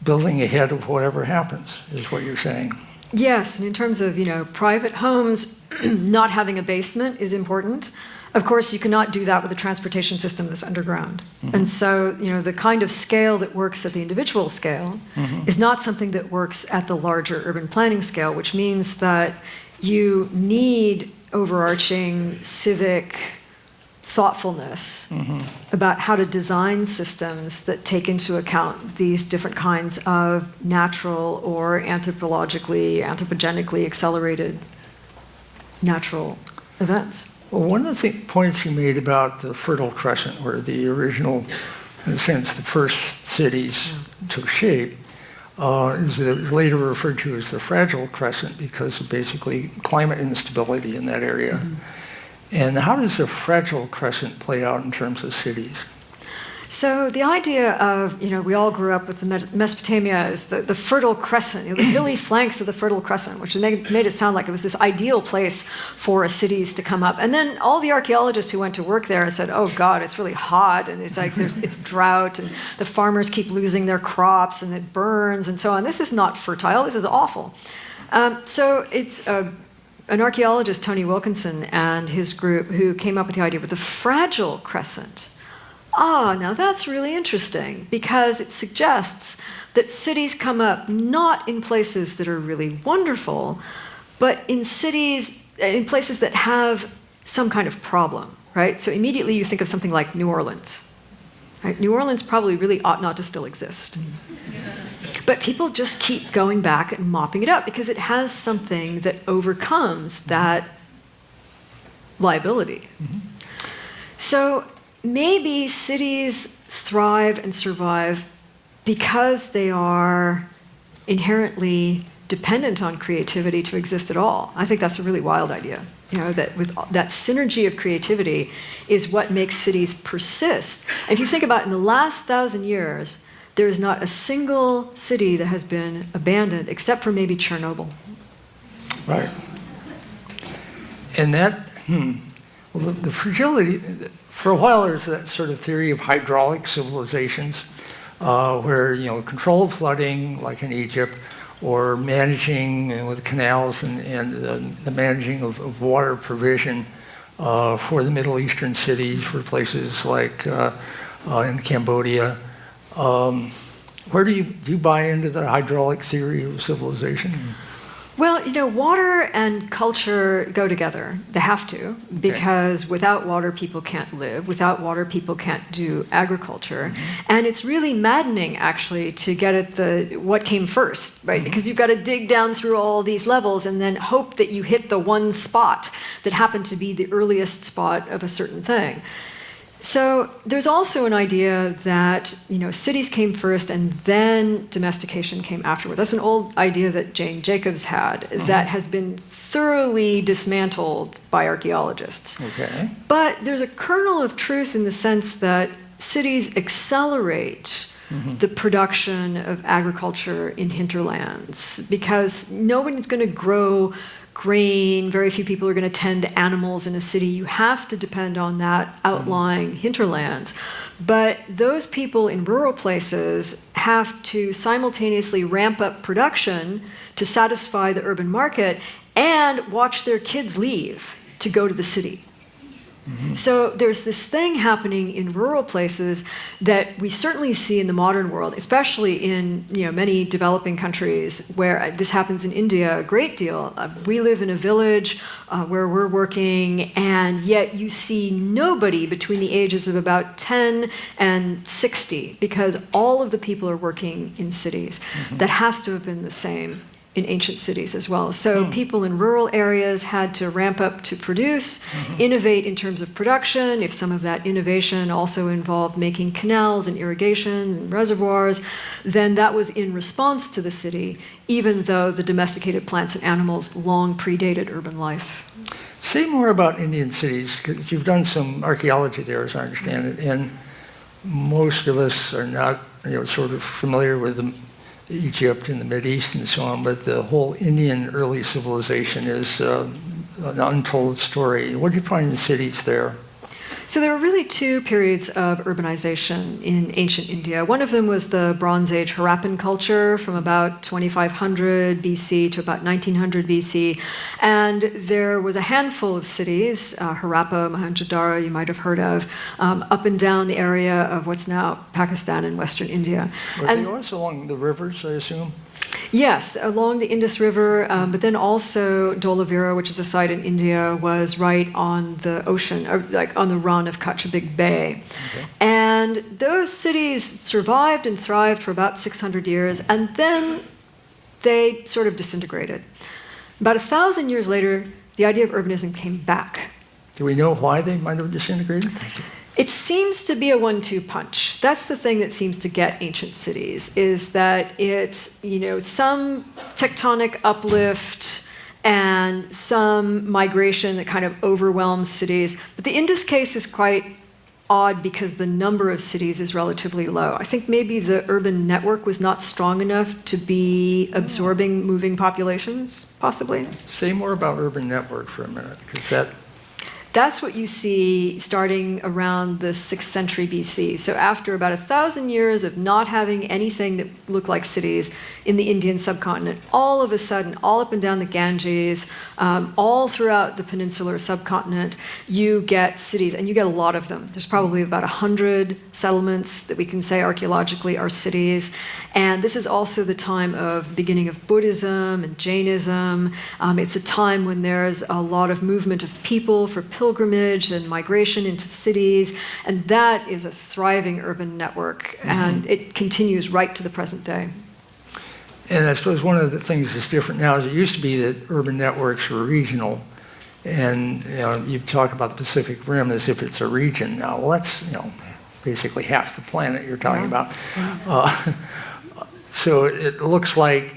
building ahead of whatever happens, is what you're saying. Yes, and in terms of, private homes, not having a basement is important. Of course, you cannot do that with a transportation system that's underground. Mm-hmm. And so, the kind of scale that works at the individual scale mm-hmm. is not something that works at the larger urban planning scale, which means that you need overarching civic thoughtfulness mm-hmm. about how to design systems that take into account these different kinds of natural or anthropogenically accelerated natural events. Well, one of the points you made about the Fertile Crescent, where the original, in a sense, the first cities took shape, is that it was later referred to as the Fragile Crescent because of basically climate instability in that area. Mm-hmm. And how does the Fragile Crescent play out in terms of cities? So the idea of, we all grew up with the Mesopotamia as the Fertile Crescent, the hilly flanks of the Fertile Crescent, which made it sound like it was this ideal place for cities to come up. And then all the archaeologists who went to work there said, oh God, it's really hot, and it's like it's drought, and the farmers keep losing their crops, and it burns, and so on. This is not fertile, this is awful. So it's an archaeologist, Tony Wilkinson, and his group who came up with the idea with the Fragile Crescent. Now that's really interesting because it suggests that cities come up not in places that are really wonderful, but in places that have some kind of problem, right? So immediately you think of something like New Orleans, right? New Orleans probably really ought not to still exist. But people just keep going back and mopping it up because it has something that overcomes that liability. So maybe cities thrive and survive because they are inherently dependent on creativity to exist at all. I think that's a really wild idea. That with that synergy of creativity is what makes cities persist. And if you think about it, in the last 1,000 years, there is not a single city that has been abandoned except for maybe Chernobyl. Right. And that, well, the fragility, for a while there's that sort of theory of hydraulic civilizations where, control of flooding, like in Egypt, or managing with canals and the managing of water provision for the Middle Eastern cities, for places like in Cambodia. Where do you buy into the hydraulic theory of civilization? Well, water and culture go together. They have to, because without water, people can't live. Without water, people can't do agriculture. And it's really maddening, actually, to get at what came first, right? Because you've got to dig down through all these levels and then hope that you hit the one spot that happened to be the earliest spot of a certain thing. So there's also an idea that, cities came first and then domestication came afterward. That's an old idea that Jane Jacobs had that has been thoroughly dismantled by archaeologists. Okay. But there's a kernel of truth in the sense that cities accelerate the production of agriculture in hinterlands because nobody's going to grow grain, very few people are going to tend to animals in a city. You have to depend on that outlying hinterlands. But those people in rural places have to simultaneously ramp up production to satisfy the urban market and watch their kids leave to go to the city. So there's this thing happening in rural places that we certainly see in the modern world, especially in many developing countries where this happens in India a great deal. We live in a village where we're working, and yet you see nobody between the ages of about 10 and 60 because all of the people are working in cities. That has to have been the same in ancient cities as well. So people in rural areas had to ramp up to produce, innovate in terms of production. If some of that innovation also involved making canals and irrigation and reservoirs, then that was in response to the city, even though the domesticated plants and animals long predated urban life. Say more about Indian cities, because you've done some archaeology there, as I understand it, and most of us are not sort of familiar with Egypt and the Mideast and so on, but the whole Indian early civilization is an untold story. What did you find in cities there? So there were really two periods of urbanization in ancient India. One of them was the Bronze Age Harappan culture from about 2500 BC to about 1900 BC. And there was a handful of cities, Harappa, Mohenjo-daro, you might have heard of, up and down the area of what's now Pakistan and Western India. Were they also along the rivers, I assume? Yes, along the Indus River, but then also Dholavira, which is a site in India, was right on the ocean, or like on the run of Kutch, a big bay. Okay. And those cities survived and thrived for about 600 years, and then they sort of disintegrated. About 1,000 years later, the idea of urbanism came back. Do we know why they might have disintegrated? It seems to be a 1-2 punch. That's the thing that seems to get ancient cities, is that it's, some tectonic uplift and some migration that kind of overwhelms cities. But the Indus case is quite odd because the number of cities is relatively low. I think maybe the urban network was not strong enough to be absorbing moving populations, possibly. Say more about urban network for a minute, because That's what you see starting around the 6th century BC. So after about 1,000 years of not having anything that looked like cities in the Indian subcontinent, all of a sudden, all up and down the Ganges, all throughout the peninsular subcontinent, you get cities, and you get a lot of them. There's probably about 100 settlements that we can say archaeologically are cities. And this is also the time of the beginning of Buddhism and Jainism. It's a time when there's a lot of movement of people for pilgrimage and migration into cities, and that is a thriving urban network, and it continues right to the present day. And I suppose one of the things that's different now is it used to be that urban networks were regional, and you talk about the Pacific Rim as if it's a region now. Well, that's basically half the planet you're talking about. So it looks like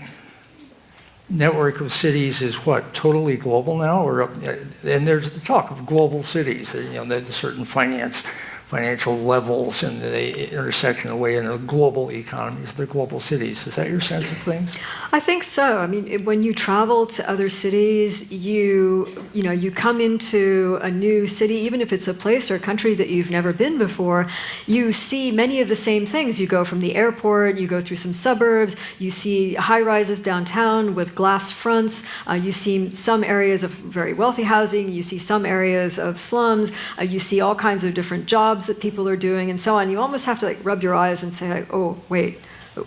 network of cities is what, totally global now? And there's the talk of global cities, there's certain financial levels and the intersection of the way in the global economies, they're global cities. Is that your sense of things? I think so. I mean, when you travel to other cities, you come into a new city, even if it's a place or a country that you've never been before, you see many of the same things. You go from the airport, you go through some suburbs, you see high-rises downtown with glass fronts, you see some areas of very wealthy housing, you see some areas of slums, you see all kinds of different jobs that people are doing and so on. You almost have to rub your eyes and say, oh, wait,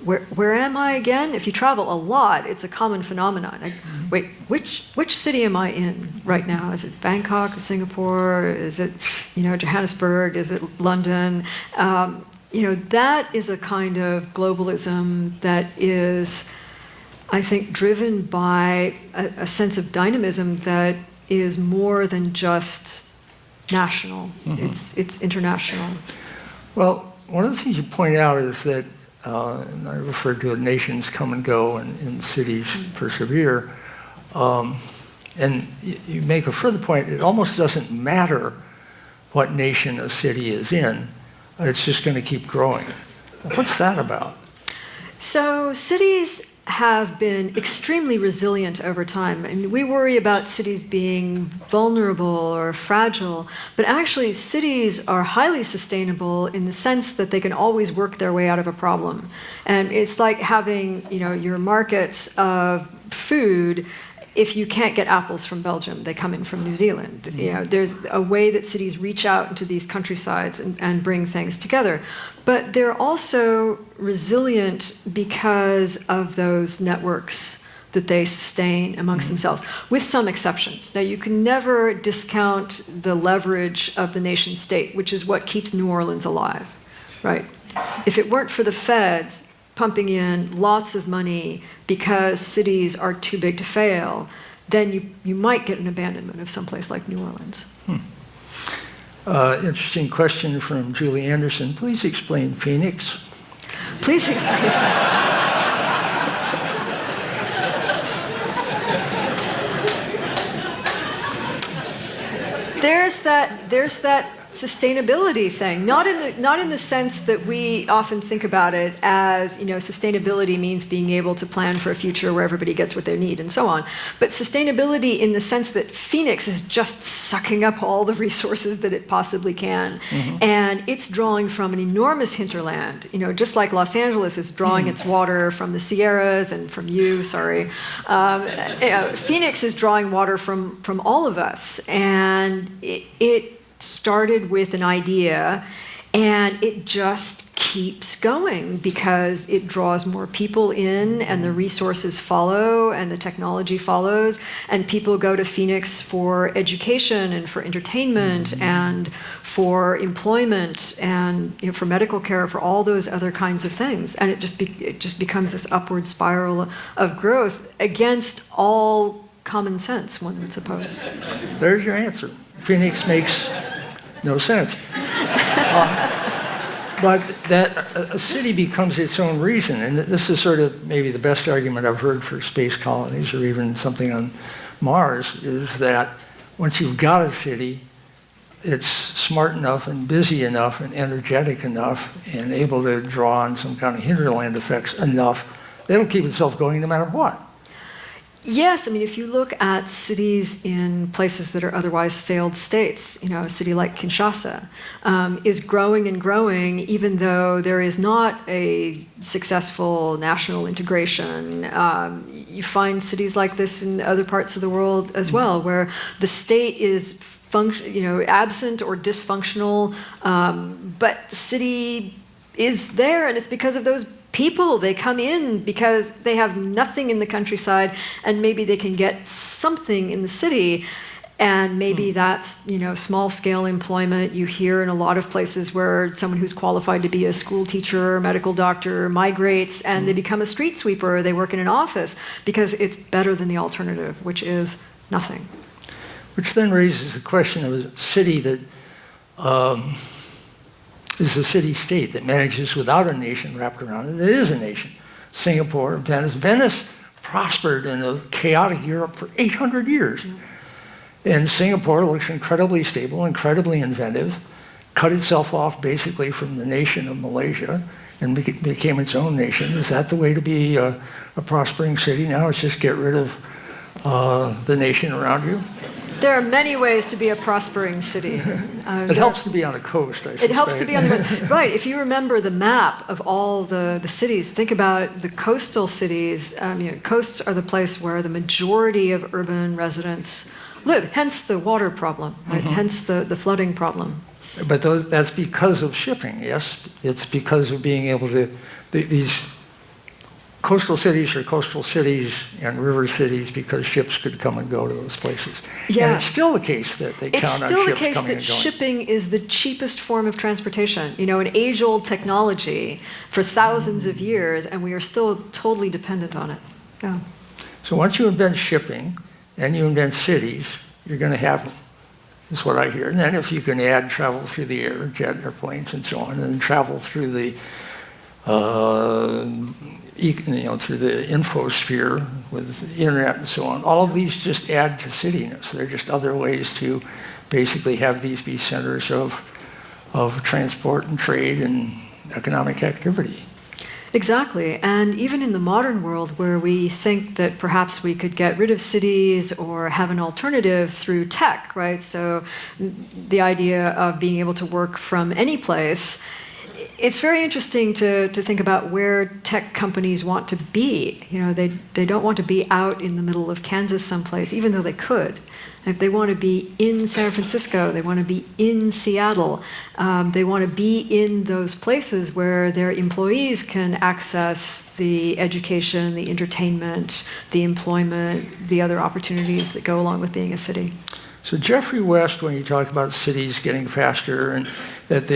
where am I again? If you travel a lot, it's a common phenomenon. Wait, which city am I in right now? Is it Bangkok, Singapore? Is it, Johannesburg? Is it London? That is a kind of globalism that is, I think, driven by a sense of dynamism that is more than just national. Mm-hmm. It's international. Well, one of the things you point out is that, and I referred to it, nations come and go and cities persevere. And you make a further point, it almost doesn't matter what nation a city is in, it's just going to keep growing. What's that about? So cities have been extremely resilient over time. I mean, we worry about cities being vulnerable or fragile, but actually cities are highly sustainable in the sense that they can always work their way out of a problem. And it's like having, your markets of food. If you can't get apples from Belgium, they come in from New Zealand. There's a way that cities reach out into these countrysides and bring things together. But they're also resilient because of those networks that they sustain amongst themselves, with some exceptions. Now, you can never discount the leverage of the nation state, which is what keeps New Orleans alive, right? If it weren't for the feds pumping in lots of money because cities are too big to fail, then you might get an abandonment of someplace like New Orleans. Interesting question from Julie Anderson. Please explain Phoenix. Please explain. There's that sustainability thing, not in the sense that we often think about it as, sustainability means being able to plan for a future where everybody gets what they need and so on. But sustainability in the sense that Phoenix is just sucking up all the resources that it possibly can. Mm-hmm. And it's drawing from an enormous hinterland, just like Los Angeles is drawing its water from the Sierras and from you, sorry. Phoenix is drawing water from all of us. And it started with an idea, and it just keeps going because it draws more people in, and the resources follow, and the technology follows, and people go to Phoenix for education and for entertainment and for employment and for medical care, for all those other kinds of things, and it just becomes this upward spiral of growth against all common sense, one would suppose. There's your answer. Phoenix makes no sense. But that a city becomes its own reason, and this is sort of maybe the best argument I've heard for space colonies or even something on Mars, is that once you've got a city, it's smart enough and busy enough and energetic enough and able to draw on some kind of hinterland effects enough, it'll keep itself going no matter what. Yes, I mean, if you look at cities in places that are otherwise failed states, you know, a city like Kinshasa is growing and growing, even though there is not a successful national integration. You find cities like this in other parts of the world as well, where the state is absent or dysfunctional, but the city is there, and it's because of those people. They come in because they have nothing in the countryside, and maybe they can get something in the city, and maybe that's small-scale employment. You hear in a lot of places where someone who's qualified to be a school teacher or medical doctor migrates, and they become a street sweeper, or they work in an office because it's better than the alternative, which is nothing. Which then raises the question of a city that is a city-state that manages without a nation wrapped around it. It is a nation. Singapore, Venice. Venice prospered in a chaotic Europe for 800 years. And Singapore looks incredibly stable, incredibly inventive, cut itself off basically from the nation of Malaysia and became its own nation. Is that the way to be a prospering city now? It's just get rid of the nation around you? There are many ways to be a prospering city. It helps to be on a coast, I suspect. It helps to be on the coast. Right. If you remember the map of all the cities, think about the coastal cities. Coasts are the place where the majority of urban residents live, hence the water problem, right? Hence the flooding problem. But that's because of shipping, yes? It's because of being able to, these coastal cities are coastal cities and river cities because ships could come and go to those places. Yeah. And it's still the case that they count on ships coming and going. It's still the case that shipping is the cheapest form of transportation. An age-old technology for thousands of years, and we are still totally dependent on it. Yeah. So once you invent shipping and you invent cities, you're going to have them. That's what I hear. And then if you can add travel through the air, jet airplanes and so on, and then travel through the through the infosphere with the internet and so on. All of these just add to cityness. They're just other ways to basically have these be centers of transport and trade and economic activity. Exactly. And even in the modern world where we think that perhaps we could get rid of cities or have an alternative through tech, right? So the idea of being able to work from any place, it's very interesting to think about where tech companies want to be. They don't want to be out in the middle of Kansas someplace, even though they could. If they want to be in San Francisco, they want to be in Seattle, they want to be in those places where their employees can access the education, the entertainment, the employment, the other opportunities that go along with being a city. So Geoffrey West, when you talk about cities getting faster and that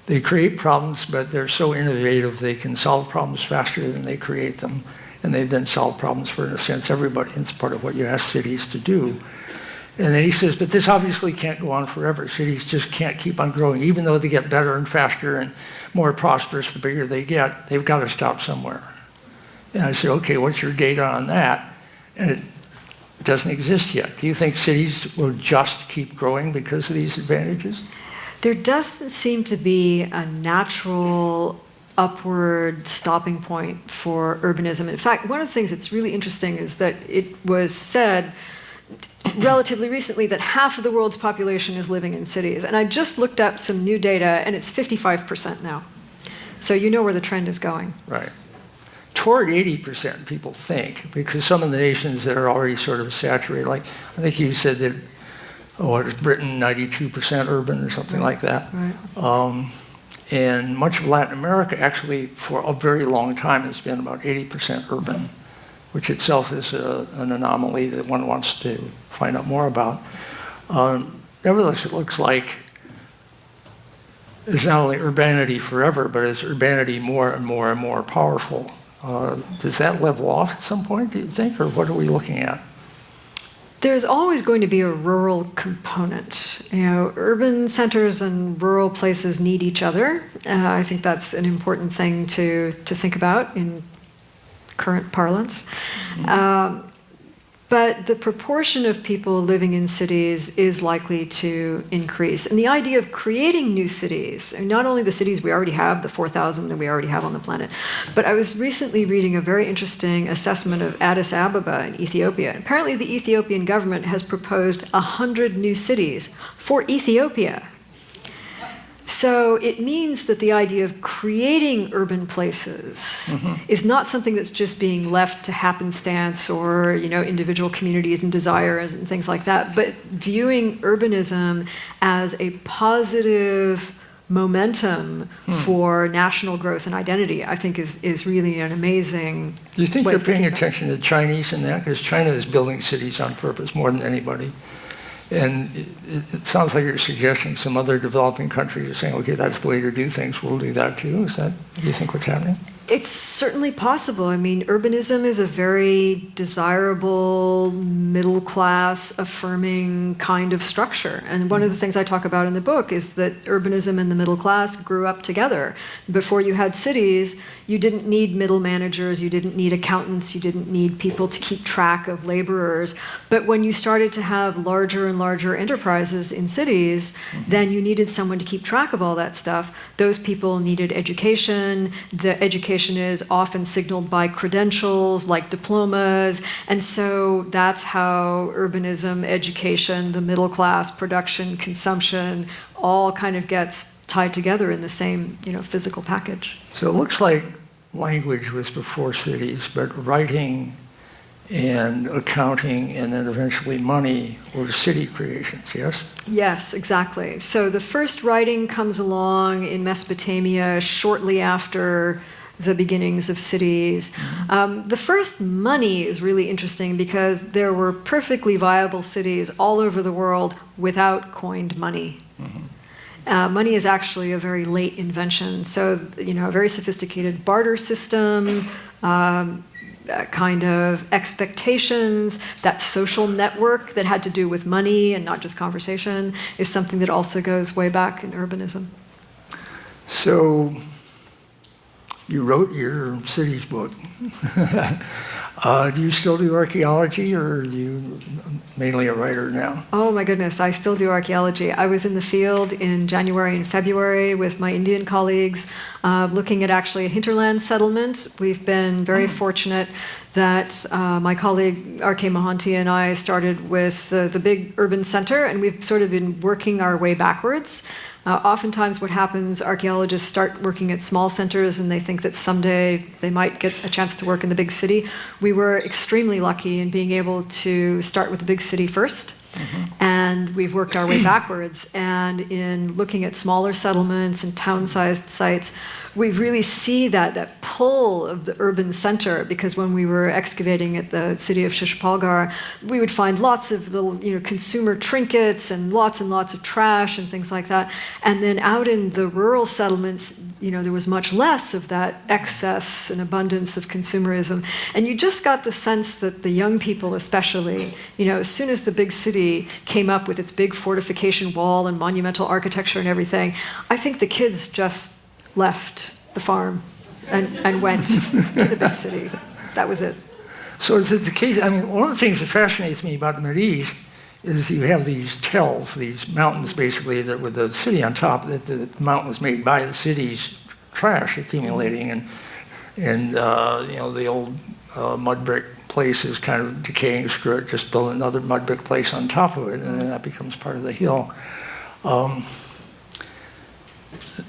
they create problems, but they're so innovative they can solve problems faster than they create them. And they then solve problems for, in a sense, everybody. It's part of what you ask cities to do. And then he says, but this obviously can't go on forever. Cities just can't keep on growing. Even though they get better and faster and more prosperous the bigger they get, they've got to stop somewhere. And I say, okay, what's your data on that? And it doesn't exist yet. Do you think cities will just keep growing because of these advantages? There doesn't seem to be a natural upward stopping point for urbanism. In fact, one of the things that's really interesting is that it was said relatively recently that half of the world's population is living in cities. And I just looked up some new data, and it's 55% now. So you know where the trend is going. Right. Toward 80%, people think, because some of the nations that are already sort of saturated, like I think you said that, Britain, 92% urban or something like that. Right. And much of Latin America, actually, for a very long time, has been about 80% urban, which itself is an anomaly that one wants to find out more about. Nevertheless, it looks like it's not only urbanity forever, but it's urbanity more and more and more powerful. Does that level off at some point, do you think, or what are we looking at? There's always going to be a rural component. Urban centers and rural places need each other. I think that's an important thing to think about in current parlance. but the proportion of people living in cities is likely to increase. And the idea of creating new cities, and not only the cities we already have, the 4,000 that we already have on the planet, but I was recently reading a very interesting assessment of Addis Ababa in Ethiopia. Apparently the Ethiopian government has proposed 100 new cities for Ethiopia. So it means that the idea of creating urban places is not something that's just being left to happenstance or, individual communities and desires and things like that, but viewing urbanism as a positive momentum for national growth and identity, I think is really an amazing. Do you think way they're of paying thinking about it. attention to the Chinese in that? Because China is building cities on purpose more than anybody. And it sounds like you're suggesting some other developing countries are saying, okay, that's the way to do things, we'll do that too. Do you think what's happening? It's certainly possible. I mean, urbanism is a very desirable, middle-class, affirming kind of structure. And one of the things I talk about in the book is that urbanism and the middle class grew up together. Before you had cities, you didn't need middle managers, you didn't need accountants, you didn't need people to keep track of laborers. But when you started to have larger and larger enterprises in cities, then you needed someone to keep track of all that stuff. Those people needed education. The education is often signaled by credentials like diplomas. And so that's how urbanism, education, the middle class, production, consumption, all kind of gets tied together in the same, physical package. So it looks like language was before cities, but writing and accounting and then eventually money were city creations, yes? Yes, exactly. So the first writing comes along in Mesopotamia shortly after the beginnings of cities. The first money is really interesting because there were perfectly viable cities all over the world without coined money. Money is actually a very late invention. So, a very sophisticated barter system, kind of expectations, that social network that had to do with money and not just conversation is something that also goes way back in urbanism. So you wrote your cities book. Do you still do archaeology, or are you mainly a writer now? Oh my goodness, I still do archaeology. I was in the field in January and February with my Indian colleagues, looking at actually a hinterland settlement. We've been very fortunate that my colleague R.K. Mohanty and I started with the big urban center, and we've sort of been working our way backwards. Oftentimes what happens, archaeologists start working at small centers and they think that someday they might get a chance to work in the big city. We were extremely lucky in being able to start with the big city first. And we've worked our way backwards. And in looking at smaller settlements and town-sized sites, we really see that pull of the urban center, because when we were excavating at the city of Shishpalgarh, we would find lots of little, consumer trinkets and lots of trash and things like that. And then out in the rural settlements, there was much less of that excess and abundance of consumerism. And you just got the sense that the young people especially, as soon as the big city came up with its big fortification wall and monumental architecture and everything, I think the kids just left the farm and went to the big city. That was it. So is it the case, one of the things that fascinates me about the Mideast is you have these tells, these mountains basically, that with the city on top, that the mountain was made by the city's trash accumulating, and the old mud brick place is kind of decaying, screw it, just build another mud brick place on top of it, and then that becomes part of the hill.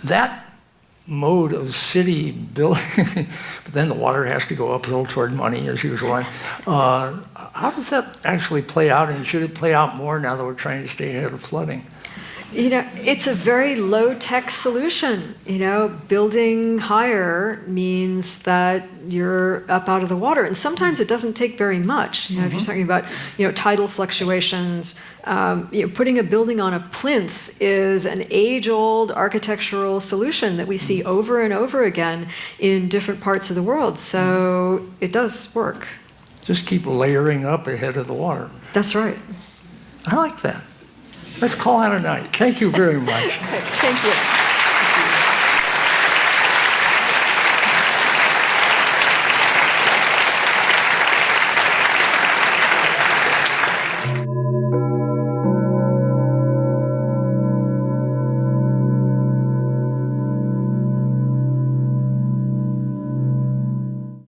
That mode of city building, but then the water has to go uphill toward money as usual. How does that actually play out, and should it play out more now that we're trying to stay ahead of flooding? It's a very low-tech solution. Building higher means that you're up out of the water, and sometimes it doesn't take very much. If you're talking about, tidal fluctuations, putting a building on a plinth is an age-old architectural solution that we see over and over again in different parts of the world. So it does work. Just keep layering up ahead of the water. That's right. I like that. Let's call it a night. Thank you very much. Thank you.